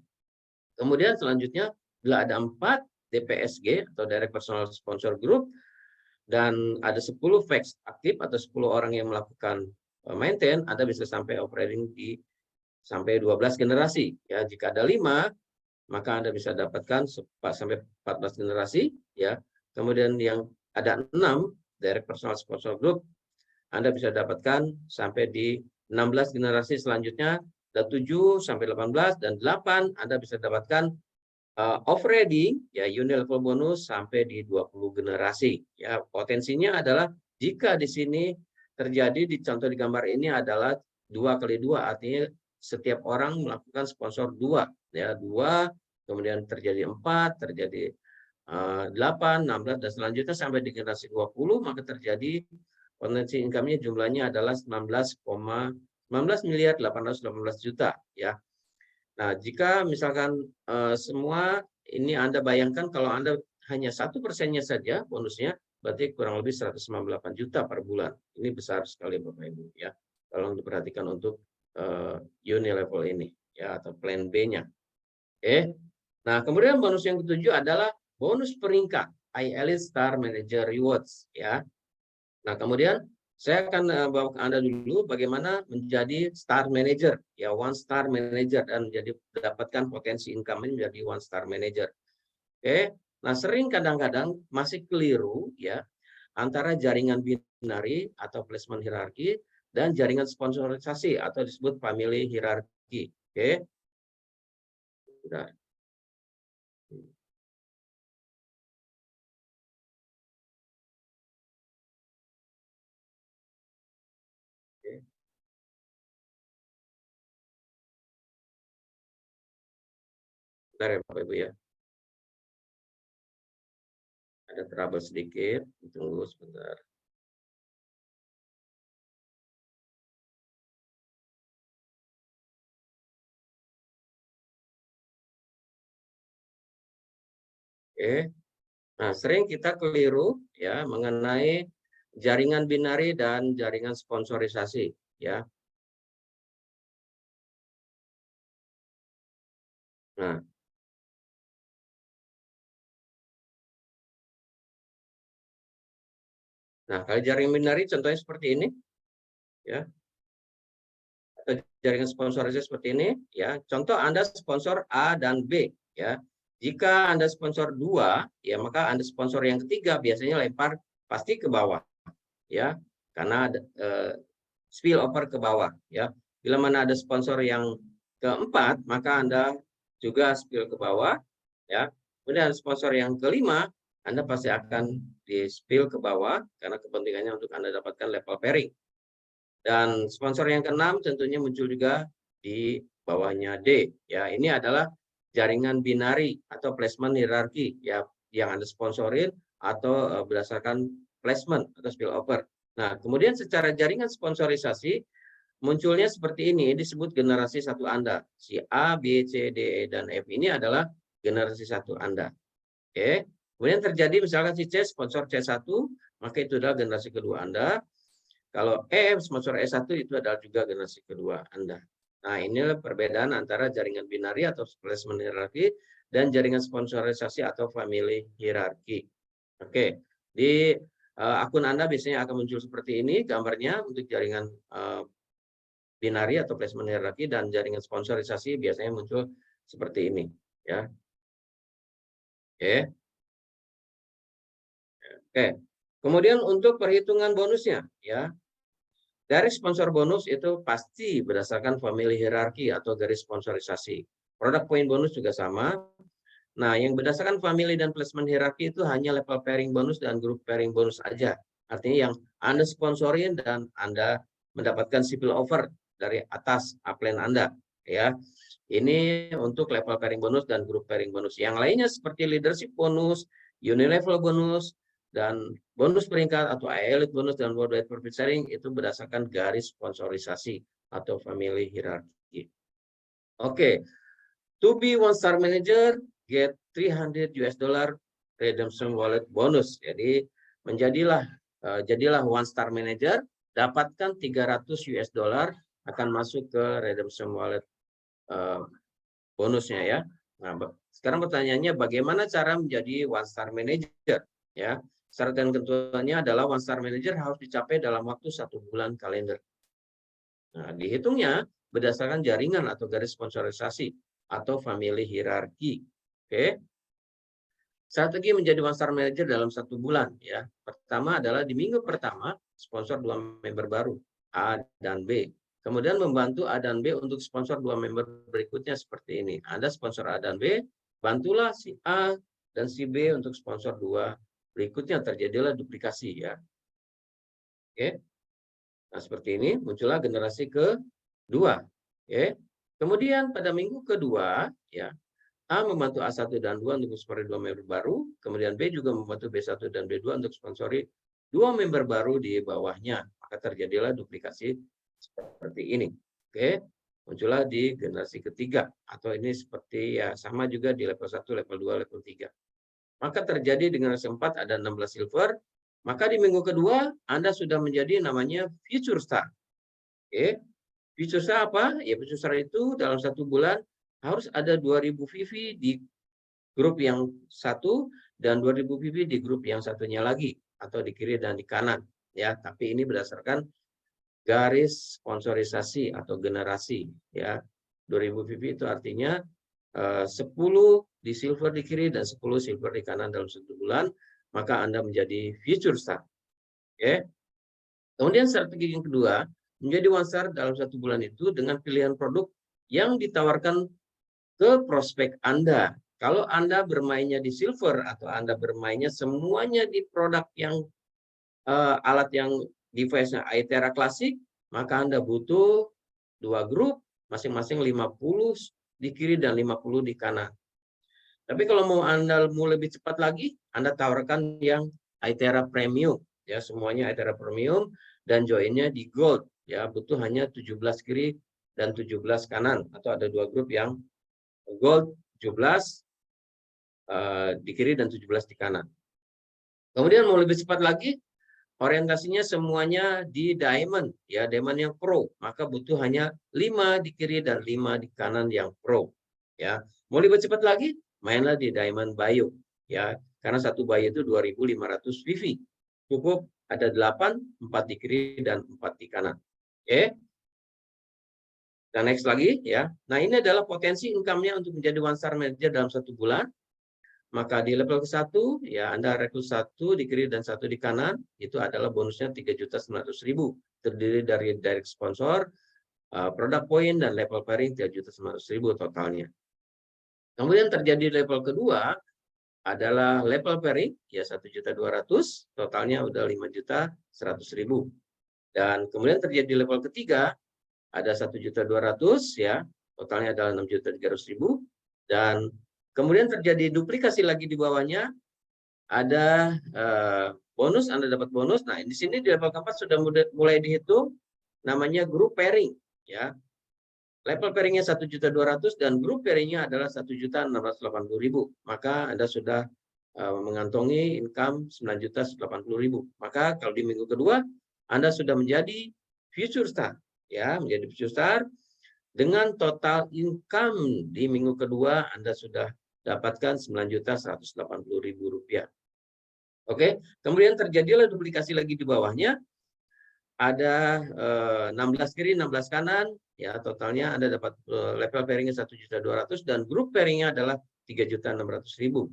Kemudian selanjutnya bila ada 4 DPSG atau direct personal sponsor group dan ada 10 fax aktif atau 10 orang yang melakukan maintain, Anda bisa sampai operating di sampai 12 generasi ya. Jika ada 5, maka Anda bisa dapatkan sampai 14 generasi ya. Kemudian yang ada 6 direct personal sponsor group, Anda bisa dapatkan sampai di 16 generasi selanjutnya, dan 7 sampai 18 dan 8 Anda bisa dapatkan off-roading ya unilevel bonus sampai di 20 generasi ya. Potensinya adalah jika di sini terjadi di contoh di gambar ini adalah 2x2, artinya setiap orang melakukan sponsor 2 ya, 2 kemudian terjadi 4, terjadi 8, 16 dan selanjutnya sampai di generasi 20, maka terjadi potensi income-nya jumlahnya adalah 19.818 juta ya. Nah, jika misalkan semua ini Anda bayangkan kalau Anda hanya 1%-nya saja bonusnya, berarti kurang lebih 198 juta per bulan. Ini besar sekali Bapak Ibu ya. Kalau diperhatikan untuk uni level ini ya, atau plan B-nya. Oke. Nah, kemudian bonus yang ketujuh adalah bonus peringkat iElite Star Manager Rewards ya. Nah, kemudian saya akan bawa ke Anda dulu bagaimana menjadi Star Manager ya, One Star Manager, dan menjadi mendapatkan potensi income menjadi One Star Manager. Oke. Nah, sering kadang-kadang masih keliru ya antara jaringan binary atau placement hierarki dan jaringan sponsorisasi atau disebut family hierarchy. Oke. Sudah. Oke. Bentar ya Bapak Ibu ya. Ada trouble sedikit, tunggu sebentar. Oke. Nah, sering kita keliru ya mengenai jaringan binary dan jaringan sponsorisasi ya. Nah, kalau jaringan binary contohnya seperti ini ya. Atau jaringan sponsorisasi seperti ini ya. Contoh Anda sponsor A dan B ya. Jika Anda sponsor 2 ya, maka Anda sponsor yang ketiga biasanya lempar pasti ke bawah ya. Karena ada spill over ke bawah ya. Bila mana ada sponsor yang keempat, maka Anda juga spill ke bawah ya. Kemudian sponsor yang kelima, Anda pasti akan di spill ke bawah karena kepentingannya untuk Anda dapatkan level pairing. Dan sponsor yang keenam tentunya muncul juga di bawahnya D ya. Ini adalah jaringan binary atau placement hierarki ya, yang Anda sponsorin atau berdasarkan placement atau spillover. Nah, kemudian secara jaringan sponsorisasi munculnya seperti ini, disebut generasi satu Anda. Si A, B, C, D, E, dan F ini adalah generasi satu Anda. Oke. Kemudian terjadi misalkan si C sponsor C1, maka itu adalah generasi kedua Anda. Kalau E sponsor E1 itu adalah juga generasi kedua Anda. Nah, inilah perbedaan antara jaringan binary atau placement hierarchy dan jaringan sponsorisasi atau family hierarchy. Oke. Di akun Anda biasanya akan muncul seperti ini gambarnya untuk jaringan binary atau placement hierarchy, dan jaringan sponsorisasi biasanya muncul seperti ini ya. Oke. Oke. Kemudian untuk perhitungan bonusnya ya. Dari sponsor bonus itu pasti berdasarkan family hierarchy atau garis sponsorisasi. Produk poin bonus juga sama. Nah, yang berdasarkan family dan placement hierarchy itu hanya level pairing bonus dan grup pairing bonus aja. Artinya yang Anda sponsorin dan Anda mendapatkan spill over dari atas upline Anda ya. Ini untuk level pairing bonus dan grup pairing bonus. Yang lainnya seperti leadership bonus, unilevel bonus, dan bonus peringkat atau iElite bonus dan worldwide profit sharing itu berdasarkan garis sponsorisasi atau family hierarchy. Oke. To be one star manager, get $300 redemption wallet bonus. Jadi jadilah one star manager, dapatkan $300 akan masuk ke redemption wallet bonusnya ya. Nah, sekarang pertanyaannya bagaimana cara menjadi one star manager ya? Syarat dan ketentuannya adalah one star manager harus dicapai dalam waktu 1 bulan kalender. Nah, dihitungnya berdasarkan jaringan atau garis sponsorisasi atau family hierarchy. Oke. Strategi menjadi one star manager dalam 1 bulan ya. Pertama adalah di minggu pertama sponsor 2 member baru A dan B. Kemudian membantu A dan B untuk sponsor 2 member berikutnya seperti ini. Anda sponsor A dan B, bantulah si A dan si B untuk sponsor 2 berikutnya, terjadilah duplikasi ya. Oke. Nah, seperti ini muncullah generasi kedua. Oke. Kemudian pada minggu kedua ya, A membantu A1 dan 2 untuk sponsori 2 member baru, kemudian B juga membantu B1 dan B2 untuk sponsori 2 member baru di bawahnya. Maka terjadilah duplikasi seperti ini. Oke. Muncullah di generasi ketiga atau ini seperti ya sama juga di level 1, level 2, level 3. maka terjadi di generasi 4 ada 16 silver, maka di minggu kedua Anda sudah menjadi namanya future star. Oke. Future star apa? Ya future star itu dalam 1 bulan harus ada 2000 VV di grup yang satu dan 2000 VV di grup yang satunya lagi atau di kiri dan di kanan ya, tapi ini berdasarkan garis sponsorisasi atau generasi ya. 2000 VV itu artinya 10 di silver di kiri dan 10 silver di kanan dalam 1 bulan, maka Anda menjadi future star. Oke. Kemudian strategi yang kedua, menjadi one star dalam 1 bulan itu dengan pilihan produk yang ditawarkan ke prospek Anda. Kalau Anda bermainnya di silver atau Anda bermainnya semuanya di produk yang alat yang device-nya iTera klasik, maka Anda butuh 2 grup, masing-masing 50 di kiri dan 50 di kanan. Tapi kalau mau Anda mau lebih cepat lagi, Anda tawarkan yang iTera Premium, ya semuanya iTera Premium dan joinnya di Gold, ya butuh hanya 17 kiri dan 17 kanan, atau ada 2 grup yang Gold 17 di kiri dan 17 di kanan. Kemudian mau lebih cepat lagi, orientasinya semuanya di Diamond, ya Diamond yang Pro, maka butuh hanya 5 di kiri dan 5 di kanan yang Pro, ya. Mau lebih cepat lagi, mainlah di Diamond Bio, ya, karena satu Bio itu 2500 VV. Cukup ada 8, 4 di kiri dan 4 di kanan. Oke. Dan next lagi, ya. Nah, ini adalah potensi income-nya untuk menjadi one star manager dalam 1 bulan. Maka di level ke-1, ya Anda rekrut 1 di kiri dan 1 di kanan, itu adalah bonusnya 3.900.000. Terdiri dari direct sponsor, produk poin, dan level pairing 3.900.000 totalnya. Kemudian terjadi level kedua adalah level pairing, ya 1.200.000, totalnya udah 5.100.000. Dan kemudian terjadi level ketiga, ada 1.200.000, ya totalnya adalah 6.300.000. Dan kemudian terjadi duplikasi lagi di bawahnya, ada bonus, Anda dapat bonus. Nah, di sini di level keempat sudah mulai dihitung, namanya grup pairing, ya. Level pairingnya 1.200.000 dan grup pairingnya adalah 1.680.000. Maka Anda sudah mengantongi income 9.080.000. Maka kalau di minggu kedua, Anda sudah menjadi future star, ya, menjadi future star. Dengan total income di minggu kedua, Anda sudah dapatkan Rp9.180.000. Oke, kemudian terjadilah duplikasi lagi di bawahnya. Ada 16 kiri, 16 kanan, ya totalnya Anda dapat level pairingnya 1.200.000 dan grup pairingnya adalah 3.600.000.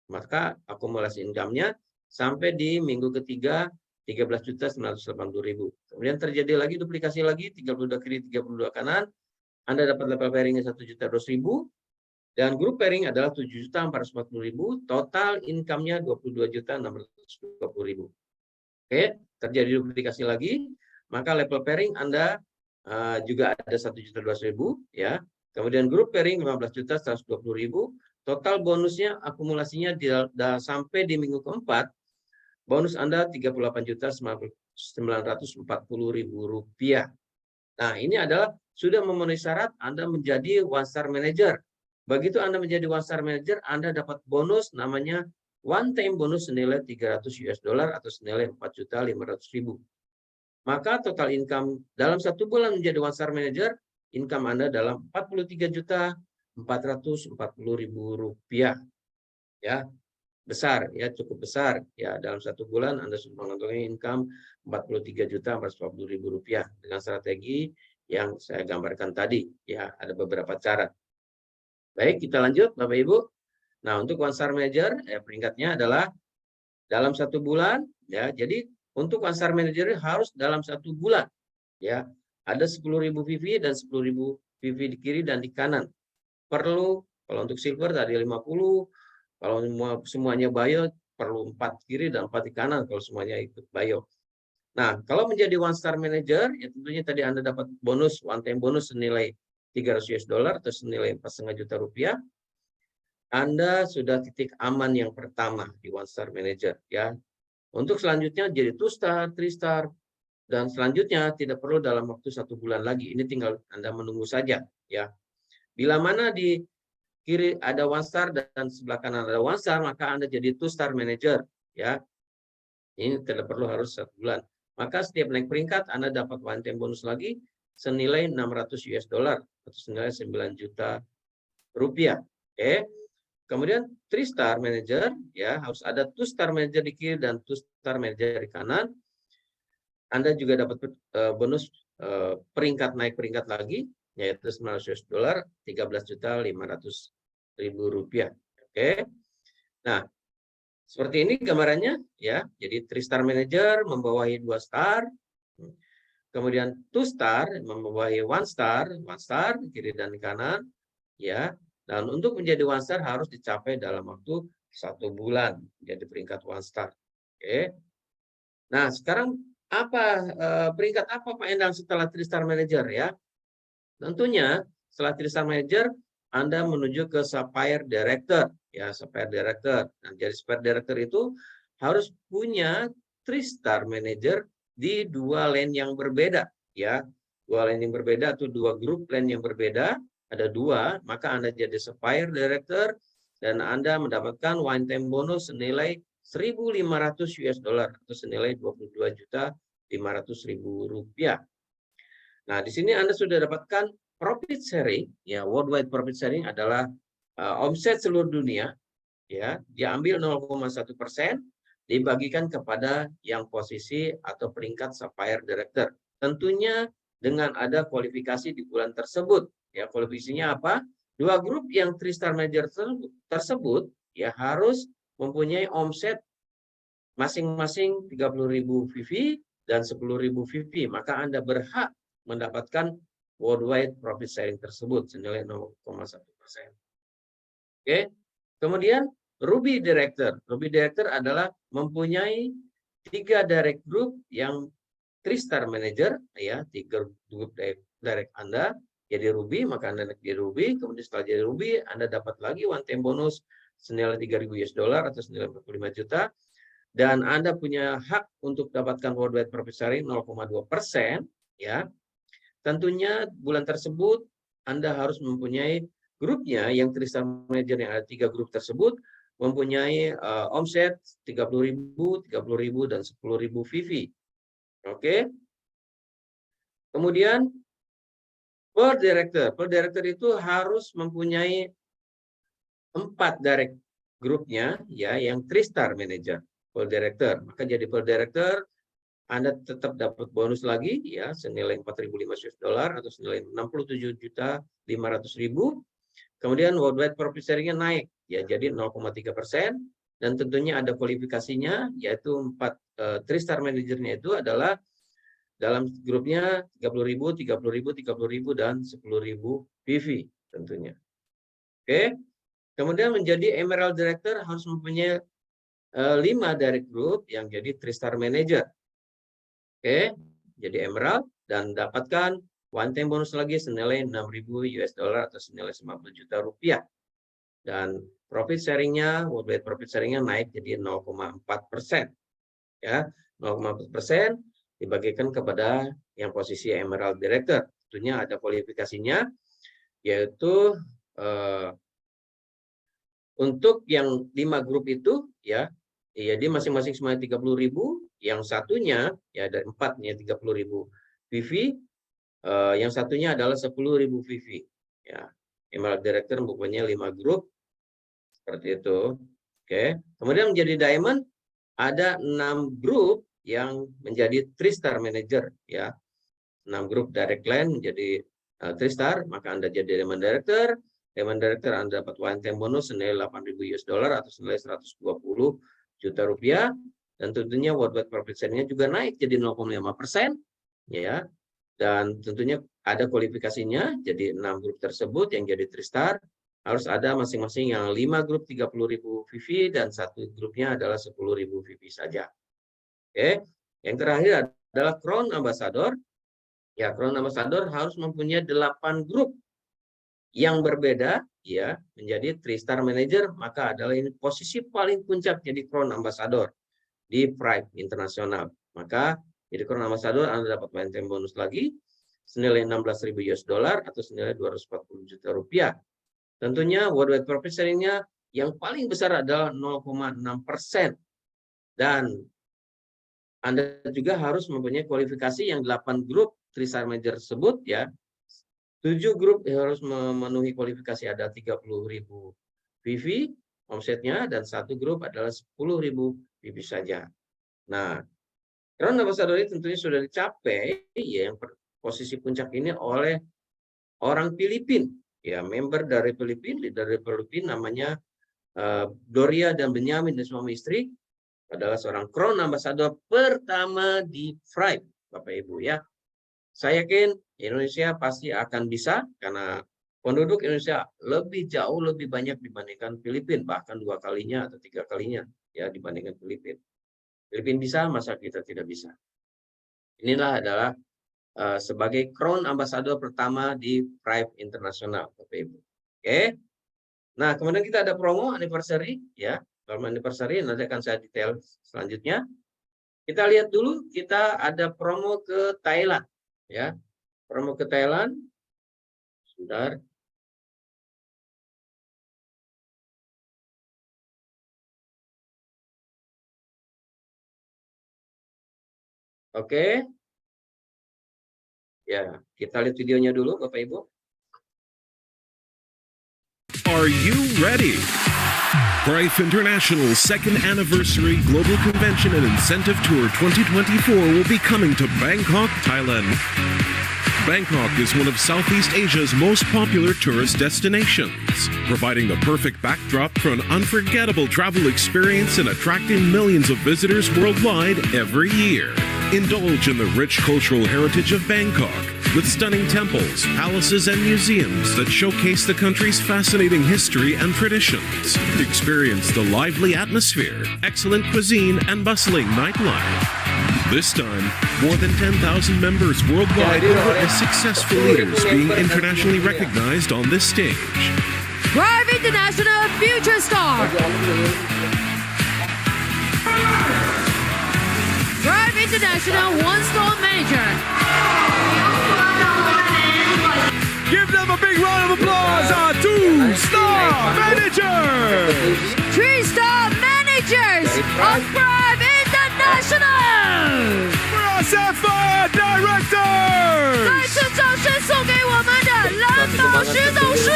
Maka akumulasi income-nya sampai di minggu ketiga 13.980.000. Kemudian terjadi lagi duplikasi lagi 32 kiri, 32 kanan. Anda dapat level pairingnya 1.200.000 dan grup pairing adalah 7.440.000, total income-nya 22.620.000. Oke, terjadi duplikasi lagi, maka level pairing Anda juga ada 1.200.000, ya. Kemudian grup pairing 15.120.000, total bonusnya akumulasinya sampai di minggu keempat, bonus Anda 38.940.000 rupiah. Nah, ini adalah sudah memenuhi syarat Anda menjadi one star manager. Begitu Anda menjadi one star manager, Anda dapat bonus namanya one time bonus senilai $300 atau senilai 4.500.000. Maka total income dalam 1 bulan menjadi one star manager, income Anda dalam 43.440.000 rupiah. Ya, besar, ya cukup besar. Ya, dalam 1 bulan Anda sudah mengantongi income 43.440.000 rupiah dengan strategi yang saya gambarkan tadi. Ya, ada beberapa cara. Baik, kita lanjut Bapak Ibu. Nah, untuk one star manager, ya, peringkatnya adalah dalam 1 bulan, ya. Jadi untuk one star manager harus dalam 1 bulan, ya. Ada 10.000 VV dan 10.000 VV di kiri dan di kanan. Perlu, kalau untuk silver tadi 50, kalau semuanya bio perlu 4 kiri dan 4 di kanan kalau semuanya ikut bio. Nah, kalau menjadi one star manager, ya tentunya tadi Anda dapat bonus, one time bonus senilai $300 atau senilai 4,5 juta rupiah. Anda sudah titik aman yang pertama di one star manager, ya. Untuk selanjutnya jadi 2 star, 3 star, dan selanjutnya tidak perlu dalam waktu 1 bulan lagi. Ini tinggal Anda menunggu saja, ya. Bila mana di kiri ada 1 star dan sebelah kanan ada 1 star, maka Anda jadi 2 star manager, ya. Ini tidak perlu harus 1 bulan. Maka setiap naik peringkat Anda dapat one time bonus lagi senilai $600 atau senilai 9 juta rupiah. Oke. Kemudian 3 star manager, ya, harus ada 2 star manager di kiri dan 2 star manager di kanan. Anda juga dapat bonus peringkat naik peringkat lagi, yaitu $900, 13.500.000 rupiah. Oke. Nah, seperti ini gambarannya, ya. Jadi 3 star manager membawahi 2 star, kemudian 2 star membawahi 1 star, 1 star kiri dan kanan, ya. Dan untuk menjadi 1 star harus dicapai dalam waktu 1 bulan menjadi peringkat 1 star. Oke. Nah, sekarang peringkat apa Pak Endang setelah 3 star manager, ya? Tentunya setelah 3 star manager Anda menuju ke Sapphire Director, ya, Sapphire Director. Nah, jadi Sapphire Director itu harus punya 3 star manager di 2 lane yang berbeda, ya. 2 lane yang berbeda atau 2 grup lane yang berbeda, ada 2, maka Anda jadi Sapphire Director dan Anda mendapatkan one time bonus senilai $1.500 atau senilai 22.500.000 rupiah. Nah, di sini Anda sudah dapatkan profit sharing, ya, worldwide profit sharing adalah omset seluruh dunia, ya, diambil 0,1%, dibagikan kepada yang posisi atau peringkat Sapphire Director. Tentunya dengan ada kualifikasi di bulan tersebut, ya, kualifikasinya apa? 2 grup yang 3 star manager tersebut, ya, harus mempunyai omset masing-masing 30.000 VV dan 10.000 VV, maka Anda berhak mendapatkan worldwide profit sharing tersebut senilai 0,1%. Oke. Kemudian Ruby Director. Ruby Director adalah mempunyai 3 direct group yang 3 star manager, ya, 3 grup direct Anda jadi Ruby, maka Anda jadi Ruby. Kemudian setelah jadi Ruby, Anda dapat lagi one time bonus senilai $3.000 atau senilai 45 juta. Dan Anda punya hak untuk dapatkan worldwide profit sharing 0,2%, ya. Tentunya bulan tersebut Anda harus mempunyai grupnya yang 3 star manager yang ada 3 grup tersebut mempunyai omset 30.000, 30.000 dan 10.000 VV. Oke. Kemudian per director itu harus mempunyai 4 direct grupnya, ya, yang 3 star manager per director. Maka jadi per director Anda tetap dapat bonus lagi, ya, senilai $4.500 atau senilai 67.500.000. Kemudian worldwide profit sharing-nya naik, ya, jadi 0,3%, dan tentunya ada kualifikasinya, yaitu 4 3 star manajernya itu adalah dalam grupnya 30.000, 30.000, 30.000 dan 10.000 PV tentunya. Oke. Kemudian menjadi Emerald Director harus mempunyai 5 direct group yang jadi 3 star manager. Oke, jadi Emerald dan dapatkan one time bonus lagi senilai $6.000 atau senilai 50 juta rupiah. Dan profit sharing-nya, worldwide profit sharing-nya naik jadi 0,4%. Ya, 0,4% dibagikan kepada yang posisi Emerald Director. Tentunya ada kualifikasinya, yaitu untuk yang 5 grup itu, ya, dia masing-masing semuanya 30.000, yang satunya, ya, ada 4-nya 30.000 VV, yang satunya adalah 10.000 VV. Ya, Emerald Director mempunyai 5 grup seperti itu. Oke. Kemudian menjadi Diamond ada 6 grup yang menjadi 3 star manager, ya. 6 grup direct line menjadi 3 star, maka Anda jadi Diamond Director. Diamond Director Anda dapat one time bonus senilai $8.000 atau senilai 120 juta rupiah, dan tentunya worldwide profit sharing-nya juga naik jadi 0,5%, ya. Dan tentunya ada kualifikasinya, jadi 6 grup tersebut yang jadi 3 star harus ada masing-masing yang 5 grup 30.000 VV dan 1 grupnya adalah 10.000 VV saja. Oke. Yang terakhir adalah Crown Ambassador. Ya, Crown Ambassador harus mempunyai 8 grup yang berbeda, ya, menjadi 3 star manager, maka adalah ini posisi paling puncak jadi Crown Ambassador di Pride Internasional. Maka jadi Crown Ambassador Anda dapat one time bonus lagi senilai $16.000 atau senilai 240 juta rupiah. Tentunya worldwide profit sharing-nya yang paling besar adalah 0,6%. Dan Anda juga harus mempunyai kualifikasi yang 8 grup Tristar Manager tersebut ya. 7 grup harus memenuhi kualifikasi ada 30.000 PV omsetnya dan 1 grup adalah 10.000 PV saja. Nah, Crown Ambassador ini tentunya sudah dicapai ya yang posisi puncak ini oleh orang Filipina ya, member dari Filipina, leader dari Filipina namanya Gloria dan Benjamin dan suami istri adalah seorang Crown Ambassador pertama di Thrive, Bapak Ibu ya. Saya yakin Indonesia pasti akan bisa karena penduduk Indonesia jauh lebih banyak dibandingkan Filipina, bahkan 2 kalinya atau 3 kalinya ya dibandingkan Filipina. Filipina bisa, masa kita tidak bisa? Inilah adalah sebagai Crown Ambassador pertama di Thrive Internasional, Bapak Ibu. Oke. Nah, kemudian kita ada promo anniversary ya. Promo anniversary nanti akan saya detail selanjutnya. Kita lihat dulu, kita ada promo ke Thailand ya. Promo ke Thailand. Sebentar. Oke. Ya, kita lihat videonya dulu Bapak Ibu. Are you ready? Thrive International's second anniversary Global Convention and Incentive Tour 2024 will be coming to Bangkok, Thailand. Bangkok is one of Southeast Asia's most popular tourist destinations, providing the perfect backdrop for an unforgettable travel experience and attracting millions of visitors worldwide every year. Indulge in the rich cultural heritage of Bangkok, with stunning temples, palaces, and museums that showcase the country's fascinating history and traditions. Experience the lively atmosphere, excellent cuisine, and bustling nightlife. This time, more than 10,000 members worldwide will witness successful leaders being internationally recognized on this stage. Thrive International Future Star. Thrive International One-Store Manager. Give them a big round of applause, our 2-star managers! 3-star managers of Thrive International. For our Sapphire directors! 再次掌声送给我们的蓝宝石董事。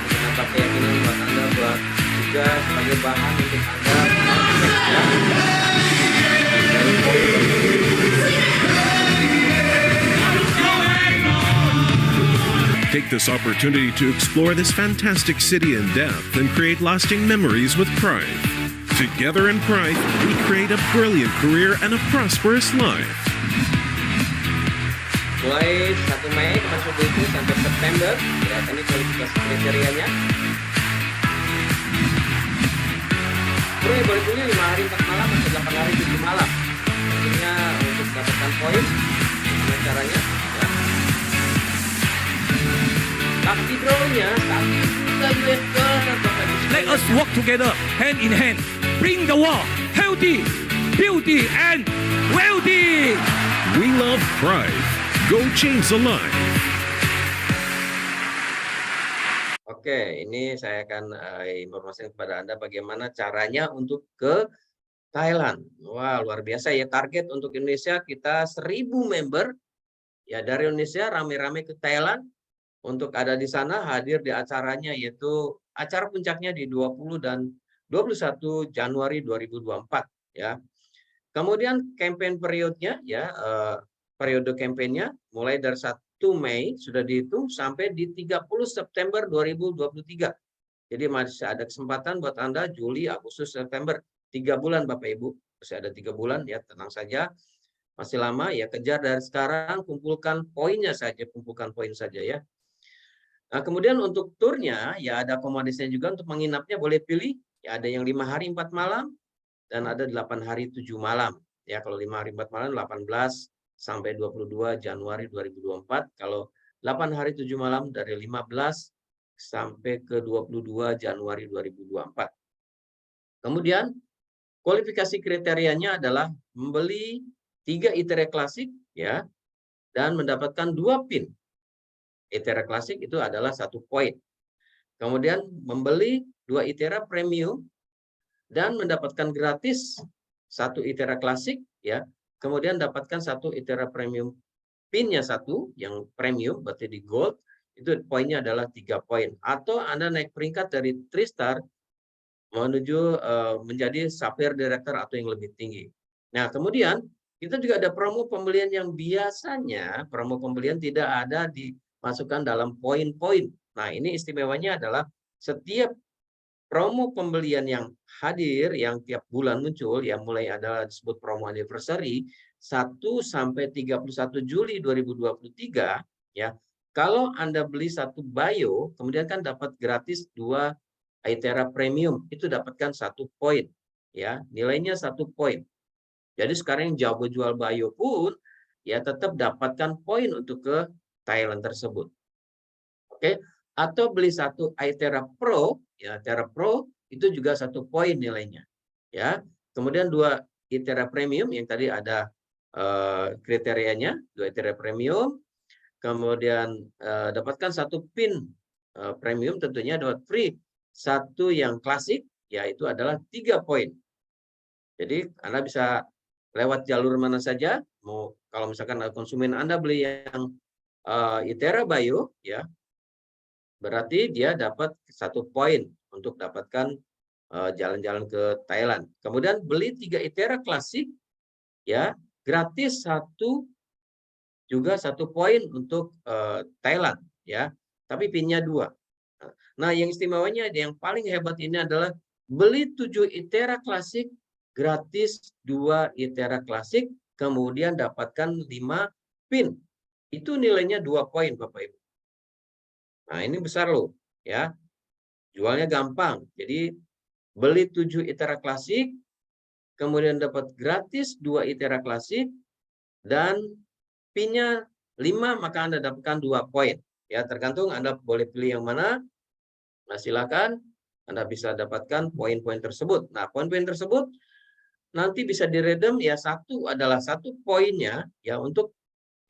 Dengan keyakinan buat Anda buat juga sebagai bahan untuk Anda. Take this opportunity to explore this fantastic city in depth and create lasting memories with Pride. Together in Pride, we create a brilliant career and a prosperous life. Mulai 1 Mei masuk itu sampai September, ya ini kualifikasi kriterianya. Boleh punya 5 hari 4 malam atau 8 hari 7 malam. Tentunya untuk mendapatkan poin, dengan caranya. Ya. Tapi drawnya satu juta US dollar. Let us work together, hand in hand. Bring the world healthy, beauty, and wealthy. We love Pride. Go change the life. Oke, ini saya akan informasikan kepada Anda bagaimana caranya untuk ke Thailand. Wah, luar biasa ya. Target untuk Indonesia kita 1.000 member. Ya, dari Indonesia rame-rame ke Thailand untuk ada di sana, hadir di acaranya, yaitu acara puncaknya di 20 dan 21 Januari 2024 ya. Kemudian campaign periodnya ya, periode kampanyenya mulai dari 1 Mei sudah dihitung sampai di 30 September 2023. Jadi masih ada kesempatan buat Anda Juli, Agustus, September, 3 bulan Bapak Ibu. Masih ada 3 bulan ya, tenang saja. Masih lama ya, kejar dari sekarang, kumpulkan poinnya saja, kumpulkan poin saja ya. Nah, kemudian untuk turnya ya ada akomodasinya juga, untuk menginapnya boleh pilih ya, ada yang 5 hari 4 malam dan ada 8 hari 7 malam. Ya, kalau 5 hari 4 malam 18 sampai 22 Januari 2024, kalau 8 hari 7 malam dari 15 sampai ke 22 Januari 2024. Kemudian kualifikasi kriterianya adalah membeli 3 ITERE klasik ya dan mendapatkan 2 PIN. ITERA klasik itu adalah 1 poin. Kemudian membeli 2 ITERA premium dan mendapatkan gratis 1 ITERA klasik, ya. Kemudian dapatkan 1 ITERA premium pinnya 1 yang premium, berarti di gold, itu poinnya adalah 3 poin. Atau Anda naik peringkat dari 3 star menuju menjadi Sapphire Director atau yang lebih tinggi. Nah, kemudian kita juga ada promo pembelian yang biasanya promo pembelian tidak ada dimasukkan dalam poin-poin. Nah, ini istimewanya adalah setiap promo pembelian yang hadir, yang tiap bulan muncul, yang mulai adalah disebut promo anniversary, 1 sampai 31 Juli 2023, ya. Kalau Anda beli 1 bio, kemudian kan dapat gratis 2 ITERA premium, itu dapatkan 1 poin, ya. Nilainya 1 poin. Jadi sekarang yang jago jual bio pun ya tetap dapatkan poin untuk ke Thailand tersebut. Oke, atau beli 1 ITERA Pro, ya ITERA Pro itu juga 1 poin nilainya. Ya. Kemudian 2 ITERA Premium yang tadi ada kriterianya, 2 ITERA Premium. Kemudian dapatkan 1 pin premium, tentunya dapat free 1 yang klasik, yaitu adalah 3 poin. Jadi Anda bisa lewat jalur mana saja, mau kalau misalkan konsumen Anda beli yang ITERA Bio, ya, berarti dia dapat 1 poin untuk dapatkan jalan-jalan ke Thailand. Kemudian beli 3 ITERA klasik, ya, gratis 1 juga 1 poin untuk Thailand, ya, tapi pinnya 2. Nah, yang istimewanya yang paling hebat ini adalah beli 7 ITERA klasik gratis 2 ITERA klasik, kemudian dapatkan 5 pin. Itu nilainya 2 poin, Bapak Ibu. Nah, ini besar loh, ya. Jualnya gampang. Jadi beli 7 ITERA klasik, kemudian dapat gratis 2 ITERA klasik, dan pinnya 5, maka Anda dapatkan 2 poin. Ya, tergantung Anda boleh pilih yang mana. Nah, silakan Anda bisa dapatkan poin-poin tersebut. Nah, poin-poin tersebut nanti bisa diredem, ya. 1 adalah 1 poinnya ya untuk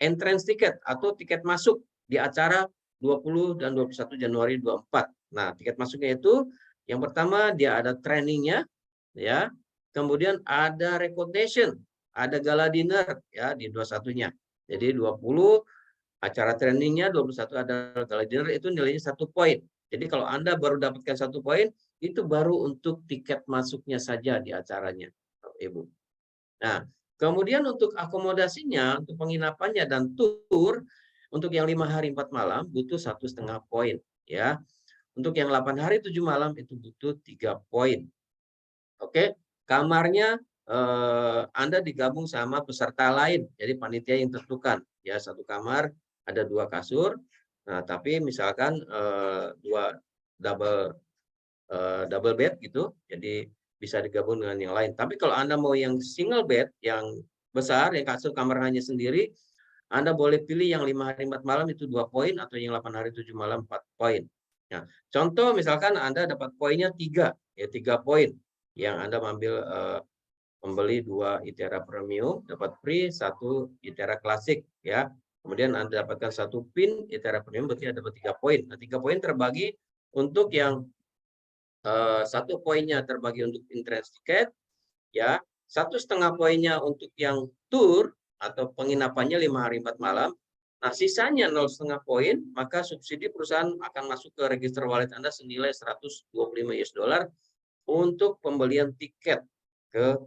entrance tiket atau tiket masuk di acara 20 dan 21 Januari 24. Nah, tiket masuknya itu yang pertama dia ada trainingnya, ya. Kemudian ada recognition, ada gala dinner, ya, di 21-nya. Jadi 20 acara trainingnya, 21 ada gala dinner, itu nilainya 1 poin. Jadi kalau Anda baru dapatkan 1 poin, itu baru untuk tiket masuknya saja di acaranya, Ibu. Nah, kemudian untuk akomodasinya, untuk penginapannya dan tur, untuk yang 5 hari 4 malam butuh 1,5 poin, ya. Untuk yang 8 hari 7 malam itu butuh 3 poin. Oke, kamarnya Anda digabung sama peserta lain, jadi panitia yang tentukan, ya. 1 kamar ada 2 kasur. Nah, tapi misalkan 2 double bed gitu, jadi bisa digabung dengan yang lain. Tapi kalau Anda mau yang single bed, yang besar, yang kasur kamar hanya sendiri, Anda boleh pilih yang 5 hari 4 malam itu 2 poin, atau yang 8 hari 7 malam 4 poin. Nah, contoh misalkan Anda dapat poinnya 3, ya 3 poin. Yang Anda membeli 2 ITERA Premium, dapat free 1 ITERA Klasik, ya. Kemudian Anda dapatkan 1 pin ITERA Premium, berarti Anda dapat 3 poin. Nah, 3 poin terbagi untuk yang 1 poinnya terbagi untuk entrance tiket, ya. 1,5 poinnya untuk yang tour atau penginapannya 5 hari 4 malam. Nah, sisanya 0,5 poin, maka subsidi perusahaan akan masuk ke register wallet Anda senilai $125 untuk pembelian tiket ke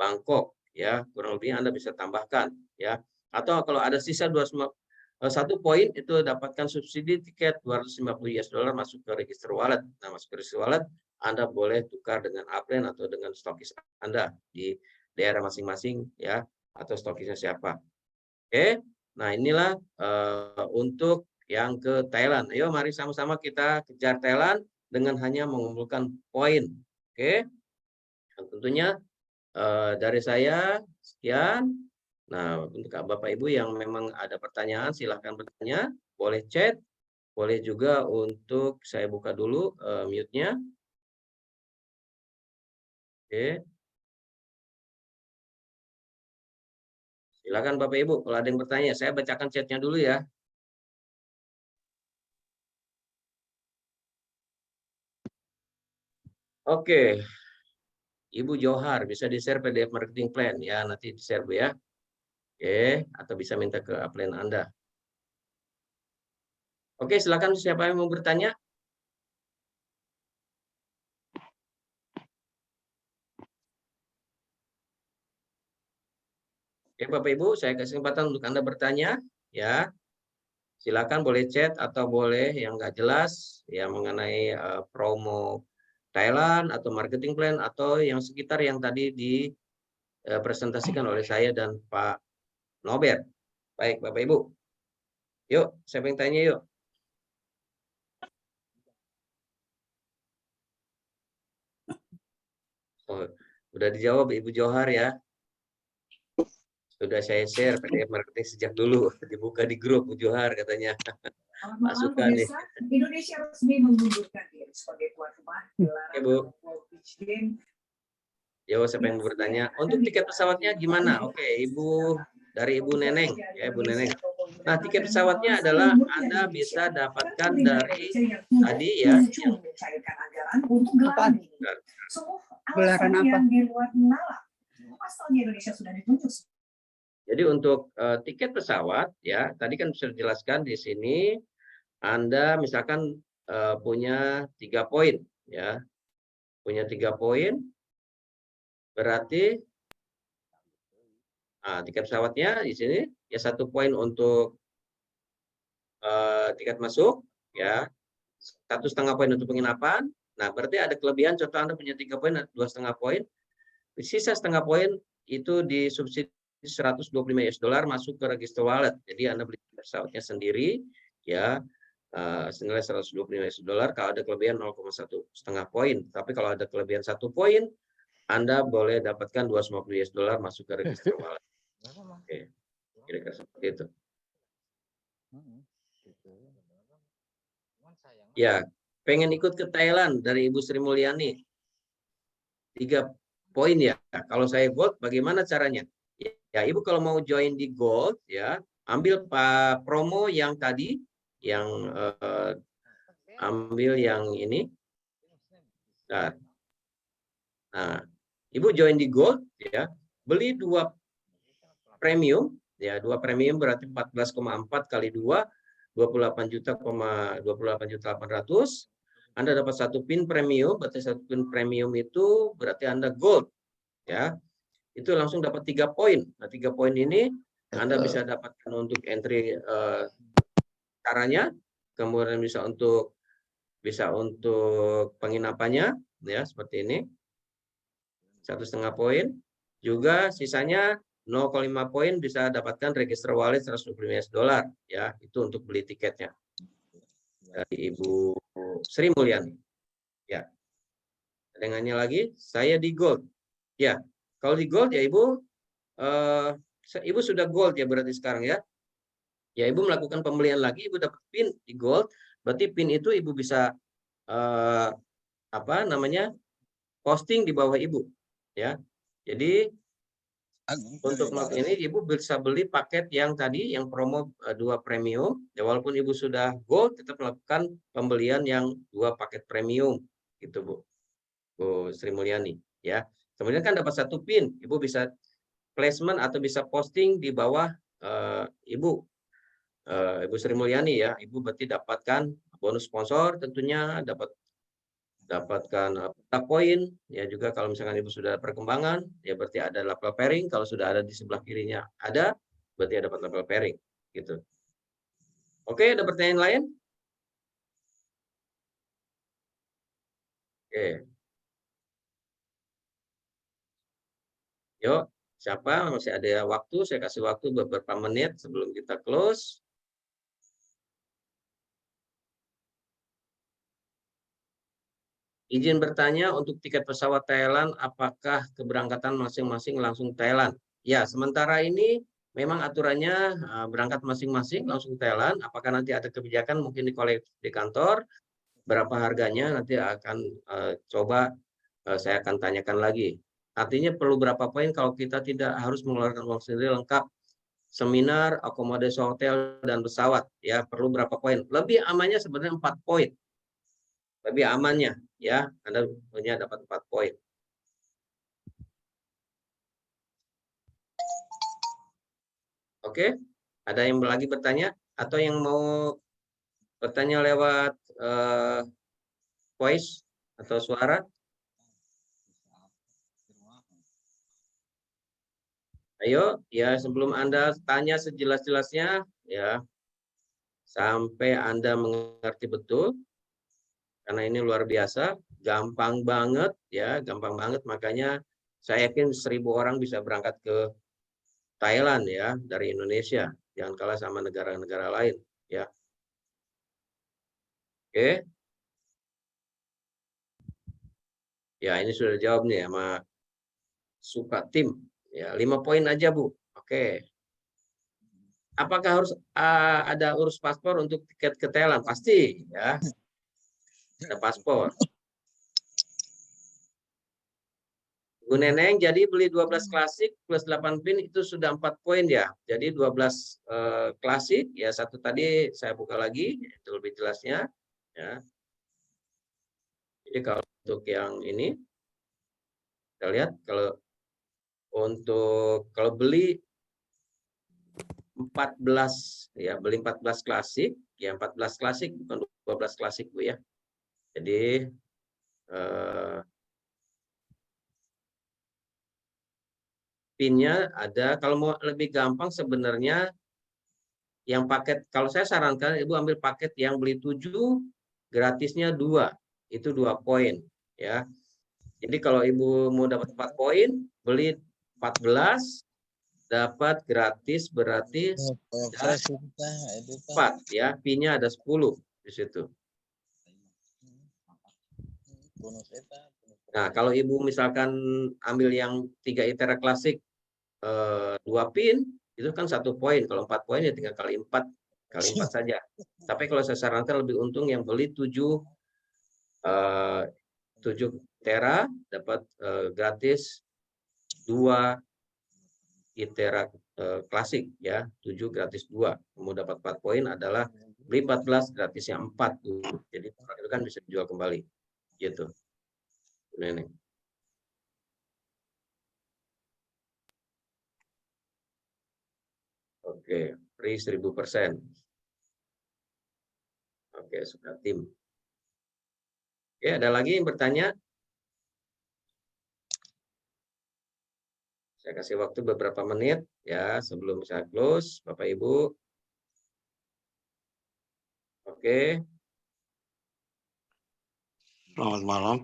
Bangkok, ya. Kurang lebih Anda bisa tambahkan, ya. Atau kalau ada sisa 1 poin itu dapatkan subsidi tiket $250 masuk ke register wallet. Nah, masuk ke register wallet Anda boleh tukar dengan upline atau dengan stokis Anda di daerah masing-masing, ya, atau stokisnya siapa. Oke. Nah, inilah untuk yang ke Thailand. Ayo mari sama-sama kita kejar Thailand dengan hanya mengumpulkan poin. Oke. Dan tentunya dari saya sekian. Nah, untuk Bapak Ibu yang memang ada pertanyaan, silahkan bertanya, boleh chat, boleh juga untuk saya buka dulu mute-nya. Oke. Silakan Bapak Ibu, kalau ada yang bertanya, saya bacakan chatnya dulu ya. Oke. Ibu Johar bisa di-share PDF marketing plan ya, nanti di-share Bu ya. Oke, atau bisa minta ke upline Anda. Oke, silakan siapa yang mau bertanya? Oke, Bapak Ibu, saya kasih kesempatan untuk Anda bertanya ya. Silakan boleh chat atau boleh yang nggak jelas ya mengenai promo Thailand atau marketing plan atau yang sekitar yang tadi dipresentasikan oleh saya dan Pak Nober. Baik, Bapak Ibu. Yuk, siapa yang tanya yuk? Oh, udah dijawab Ibu Johar ya. Sudah saya share PDF marketing sejak dulu. Dibuka di grup Bu Johar katanya. Masukan nih. Indonesia resmi mengundurkan diri sebagai tuan rumah gelaran Bu. World Beach Games. Yo, siapa yang mau bertanya? Untuk tiket pesawatnya gimana? Oke, Ibu dari Ibu Neneng ya, Ibu Neneng. Nah, tiket pesawatnya adalah Anda bisa dapatkan dari tadi ya. Gelaran apa? Pasalnya Indonesia sudah ditunjuk. Jadi untuk tiket pesawat ya, tadi kan sudah dijelaskan di sini. Anda misalkan punya 3 poin ya, punya 3 poin, berarti tiket pesawatnya di sini ya 1 poin untuk tiket masuk ya, 1,5 poin untuk penginapan. Nah, berarti ada kelebihan. Contoh Anda punya 3 poin, 2,5 poin, sisa 1,5 poin itu disubsidi $125 masuk ke register wallet. Jadi Anda beli pesawatnya sendiri ya senilai $125. Kalau ada kelebihan 0,1 poin. Tapi kalau ada kelebihan 1 poin, Anda boleh dapatkan $250 masuk ke register wallet. Oke, kira-kira seperti itu. Ya, pengen ikut ke Thailand dari Ibu Sri Mulyani. 3 poin ya. Kalau saya gold, bagaimana caranya? Ya, Ibu kalau mau join di gold ya, ambil promo yang tadi, yang ambil yang ini. Nah, Ibu join di gold ya, beli 2 premium ya, 2 premium berarti 14,4 kali 2, 28.800.000. Anda dapat 1 pin premium, berarti 1 pin premium itu berarti Anda gold ya. Itu langsung dapat 3 poin. Nah, 3 poin ini Anda bisa dapatkan untuk entry caranya, kemudian bisa untuk penginapannya ya, seperti ini. 1,5 poin. Juga sisanya 0,5 poin bisa dapatkan register wallet $125 ya, itu untuk beli tiketnya dari Ibu Sri Mulyani ya. Dengannya lagi saya di gold ya. Kalau di gold ya Ibu Ibu sudah gold ya berarti sekarang ya. Ya, Ibu melakukan pembelian lagi, Ibu dapat pin di gold, berarti pin itu Ibu bisa posting di bawah Ibu ya. Jadi untuk melakukan ini Ibu bisa beli paket yang tadi yang promo 2 premium ya, walaupun Ibu sudah gold tetap melakukan pembelian yang 2 paket premium gitu Bu Sri Mulyani ya. Kemudian kan dapat 1 pin, Ibu bisa placement atau bisa posting di bawah Ibu Sri Mulyani ya. Ibu berarti dapatkan bonus sponsor, tentunya dapatkan poin ya. Juga kalau misalkan Ibu sudah perkembangan ya berarti ada level pairing. Kalau sudah ada di sebelah kirinya ada, berarti ada dapat level pairing gitu. Oke, ada pertanyaan lain? Oke. Yuk, siapa masih ada waktu? Saya kasih waktu beberapa menit sebelum kita close. Izin bertanya untuk tiket pesawat Thailand, apakah keberangkatan masing-masing langsung Thailand? Ya, sementara ini memang aturannya berangkat masing-masing langsung Thailand. Apakah nanti ada kebijakan mungkin di kantor, berapa harganya nanti akan saya akan tanyakan lagi. Artinya perlu berapa poin kalau kita tidak harus mengeluarkan uang sendiri lengkap. Seminar, akomodasi hotel, dan pesawat. Ya, perlu berapa poin? Lebih amannya sebenarnya 4 poin. Lebih amannya ya Anda punya dapat 4 poin. Oke, ada yang lagi bertanya atau yang mau bertanya lewat voice atau suara? Ayo, ya sebelum Anda tanya sejelas-jelasnya, ya sampai Anda mengerti betul, karena ini luar biasa, gampang banget, ya gampang banget. Makanya saya yakin 1000 orang bisa berangkat ke Thailand ya dari Indonesia, jangan kalah sama negara-negara lain, ya. Oke, ya ini sudah jawab nih sama Suka Tim. Ya, 5 poin aja, Bu. Oke. Apakah harus ada urus paspor untuk tiket ke Thailand? Pasti, ya. Ada paspor. Bu Neneng, jadi beli 12 klasik plus 8 pin itu sudah 4 poin ya. Jadi 12 klasik, ya satu tadi saya buka lagi, itu lebih jelasnya. Ya. Jadi kalau untuk yang ini, kita lihat kalau beli 14 ya, beli 14 klasik, ya 14 klasik bukan 12 klasik Bu ya. Jadi pinnya ada, kalau mau lebih gampang sebenarnya yang paket, kalau saya sarankan Ibu ambil paket yang beli 7 gratisnya 2, itu 2 poin ya. Jadi kalau Ibu mau dapat 4 poin, beli 14 dapat gratis berarti 4 ya, pinnya ada 10 di situ. Nah, kalau Ibu misalkan ambil yang 3 ITERA klasik 2 pin, itu kan 1 poin. Kalau 4 poin ya tinggal kali 4 saja. Tapi kalau saya sarankan lebih untung yang beli 7 tera dapat gratis 2 ITERA klasik ya, 7 gratis 2. Mau dapat 4 poin adalah beli 14 gratisnya 4 tuh. Jadi itu kan bisa dijual kembali gitu. Nenek. Oke, free 1000%. Oke, sudah tim. Oke, ada lagi yang bertanya? Saya kasih waktu beberapa menit ya sebelum saya close, Bapak Ibu. Oke. Selamat malam.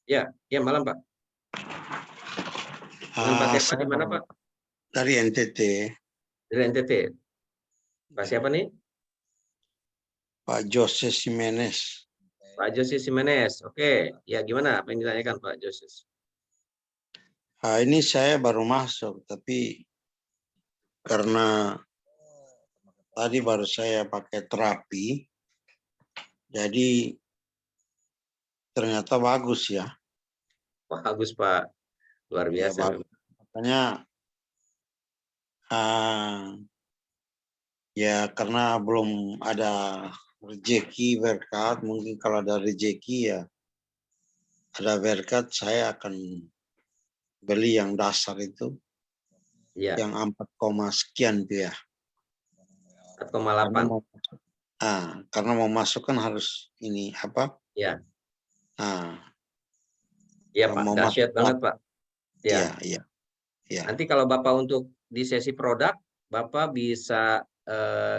Ya, malam Pak. Pak siapa di mana Pak? Dari NTT. Dari NTT. Pak siapa nih? Pak Jose Jimenez. Pak Jose Jimenez. Oke, ya gimana? Apa yang ditanyakan Pak Jose? Ini saya baru masuk, tapi karena tadi baru saya pakai terapi, jadi ternyata bagus ya. Bagus Pak, luar biasa. Ya, makanya ya karena belum ada rezeki berkat, mungkin kalau ada rezeki ya ada berkat, saya akan beli yang dasar itu, ya. Yang 4, sekian tuh ya. 4,8. Karena mau masuk kan harus ini apa? Ya. Iya Pak, dahsyat banget Pak. Ya. Nanti kalau Bapak untuk di sesi produk, Bapak bisa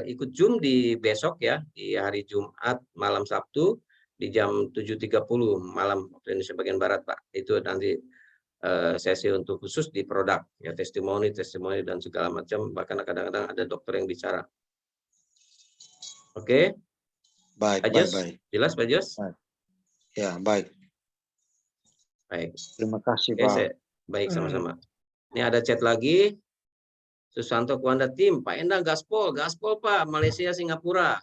ikut Zoom di besok ya, di hari Jumat malam Sabtu di jam 7.30 malam waktu Indonesia bagian Barat Pak. Itu nanti sesi untuk khusus di produk ya, testimoni dan segala macam, bahkan kadang-kadang ada dokter yang bicara. Oke. Baik. Jelas Pak Jos? Ya, baik. Terima kasih Pak. Baik, sama-sama. Ini ada chat lagi. Susanto Kuanda Tim, Pak Endang gaspol Pak, Malaysia Singapura.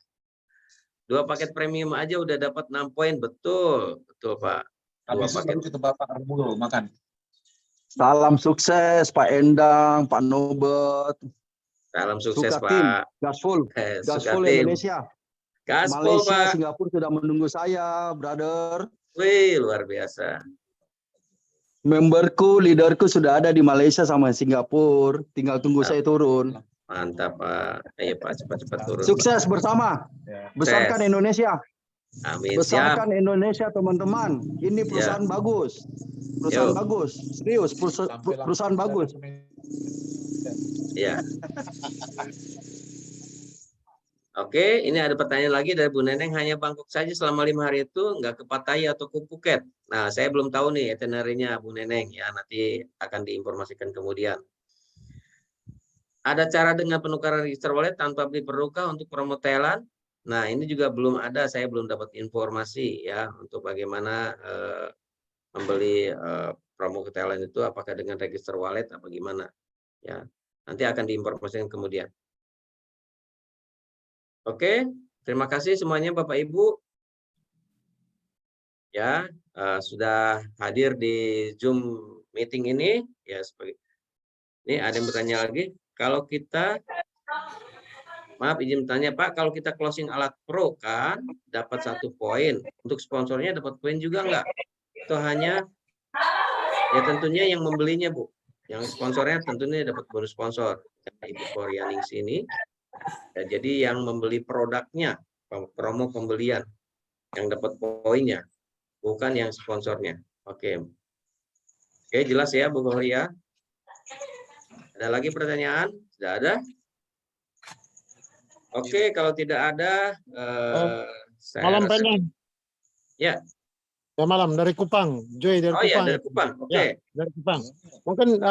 2 paket premium aja udah dapat 6 poin, betul Pak. 2 paket. Itu Bapak dulu makan. Salam sukses Pak Endang, Pak Nobet. Salam sukses Suka Pak. Tim, gaspol Suka Tim. Indonesia. Gaspol, Malaysia, Pak. Singapura sudah menunggu saya, brother. Wih, luar biasa. Memberku, leaderku sudah ada di Malaysia sama Singapura. Tinggal tunggu saya turun. Mantap, Pak. Ayo, Pak, cepat-cepat turun. Sukses bersama. Besarkan Indonesia. Amin. Besarkan Indonesia, teman-teman. Ini perusahaan bagus. Perusahaan bagus. Serius, perusahaan bagus. Ya. Oke, ini ada pertanyaan lagi dari Bu Neneng. Hanya Bangkok saja selama 5 hari itu, nggak ke Pattaya atau ke Phuket. Nah, saya belum tahu nih itinerary-nya Bu Neneng. Ya, nanti akan diinformasikan kemudian. Ada cara dengan penukaran register wallet tanpa beli perlukah untuk promo Thailand? Nah, ini juga belum ada. Saya belum dapat informasi ya untuk bagaimana membeli promo ke Thailand itu, apakah dengan register wallet apa gimana. Ya, nanti akan diinformasikan kemudian. Oke, terima kasih semuanya Bapak Ibu. Ya, sudah hadir di Zoom meeting ini. Ya, ini ada yang bertanya lagi. Kalau kita, maaf izin bertanya Pak, kalau kita closing alat pro kan dapat 1 poin. Untuk sponsornya dapat poin juga enggak? Itu hanya, ya tentunya yang membelinya Bu. Yang sponsornya tentunya dapat bonus sponsor. Ibu Koreaning sini. Ya, jadi yang membeli produknya, promo pembelian, yang dapat poinnya, bukan yang sponsornya. Oke, jelas ya Bu Korea. Ada lagi pertanyaan? Sudah ada? Oke, kalau tidak ada, malam pendek. Ya. Malam dari Kupang, Joy dari Kupang. Ya, dari Kupang. Oke. Ya, dari Kupang. Mungkin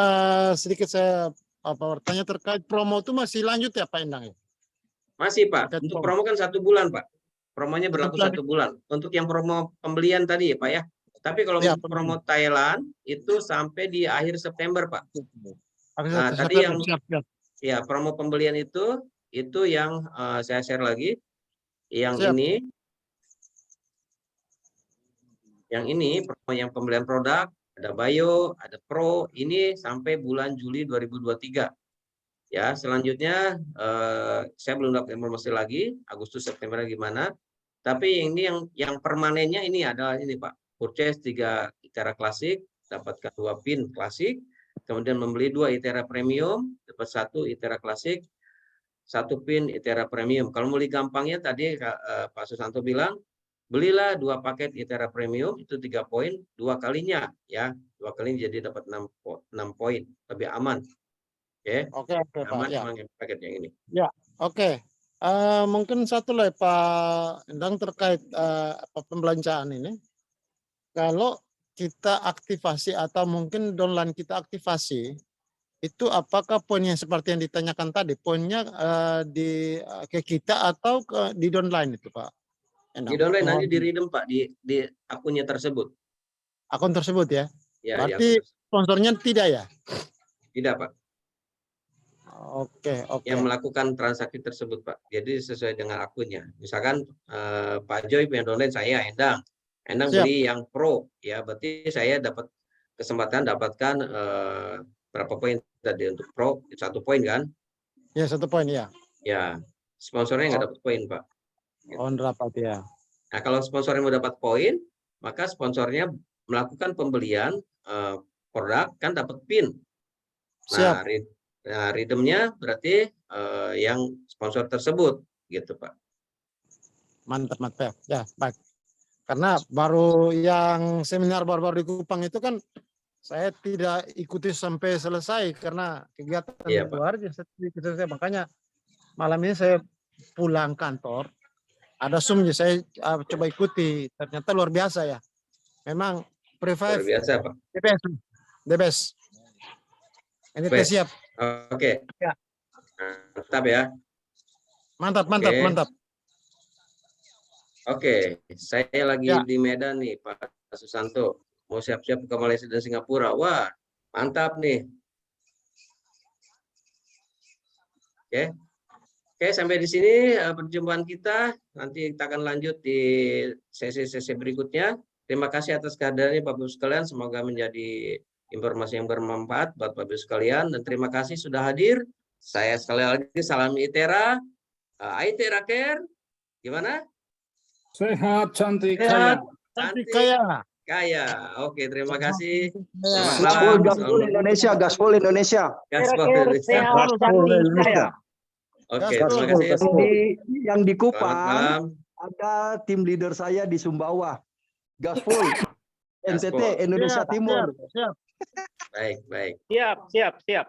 sedikit saya bertanya terkait promo itu masih lanjut ya Pak Endang? Masih Pak. Untuk promo kan 1 bulan Pak. Promonya berlaku 1 bulan. Untuk yang promo pembelian tadi ya Pak ya. Tapi kalau untuk promo Thailand itu sampai di akhir September Pak. Nah, tadi yang ya promo pembelian itu yang saya share lagi. Yang ini promo yang pembelian produk, ada Bio, ada Pro, ini sampai bulan Juli 2023. Ya, selanjutnya saya belum dapat informasi lagi Agustus September gimana. Tapi ini yang permanennya ini adalah ini Pak. Purchase 3 ITERA klasik, dapatkan 2 pin klasik, kemudian membeli 2 ITERA premium, dapat 1 ITERA klasik, 1 pin ITERA premium. Kalau beli gampangnya tadi Pak Susanto bilang, belilah 2 paket ITERA premium itu 3 poin 2 kalinya ya. 2 kali jadi dapat 6 poin, lebih aman. Oke, aman Pak. Ya. Paket yang ini. Ya, oke. Mungkin satu lagi Pak Endang terkait pembelanjaan ini. Kalau kita aktifasi atau mungkin downline kita aktivasi, itu apakah poinnya seperti yang ditanyakan tadi, poinnya ke kita atau di downline itu Pak Endang? Di downline nanti di redeem Pak di akunnya tersebut. Akun tersebut ya? Ya, berarti sponsornya tidak ya? Tidak Pak. Oke. Yang melakukan transaksi tersebut Pak. Jadi sesuai dengan akunnya. Misalkan Pak Joy punya downline, saya Endang beli yang Pro, ya berarti saya dapat kesempatan dapatkan berapa poin tadi untuk Pro? 1 poin kan? Ya 1 poin ya. Ya, sponsornya nggak dapat poin Pak. Oh dapat ya. Nah kalau sponsornya mau dapat poin, maka sponsornya melakukan pembelian produk kan dapat pin. Nah, redeemnya berarti yang sponsor tersebut gitu Pak. Mantap ya, baik. Karena baru yang seminar baru-baru di Kupang itu kan saya tidak ikuti sampai selesai karena kegiatan luar selesai. Makanya malam ini saya pulang kantor, ada Zoom saya coba ikuti, ternyata luar biasa ya. Memang Luar biasa Pak. The best. Ini siap. Oke. Ya. Mantap ya. Mantap. Oke, saya lagi di Medan nih Pak Susanto. Mau siap-siap ke Malaysia dan Singapura. Wah, mantap nih. Oke, sampai di sini perjumpaan kita. Nanti kita akan lanjut di sesi-sesi berikutnya. Terima kasih atas kehadirannya Bapak Ibu sekalian. Semoga menjadi informasi yang bermanfaat buat Bapak Ibu sekalian. Dan terima kasih sudah hadir. Saya sekali lagi salam ITERA, ITERA Care. Gimana? Sehat, cantik, Sehat, kaya. cantik, Kaya. kaya. Oke, terima kasih. Selamat Gaspol, malam. Gaspol Indonesia, Gaspol Indonesia. Gaspol Indonesia. Gaspol Indonesia. Oke, terima kasih. Yang di Selamat Kupang malam. ada tim leader saya di Sumbawa. Gaspol NTT Gaspol. Indonesia Timur. Siap. Baik, baik. Siap.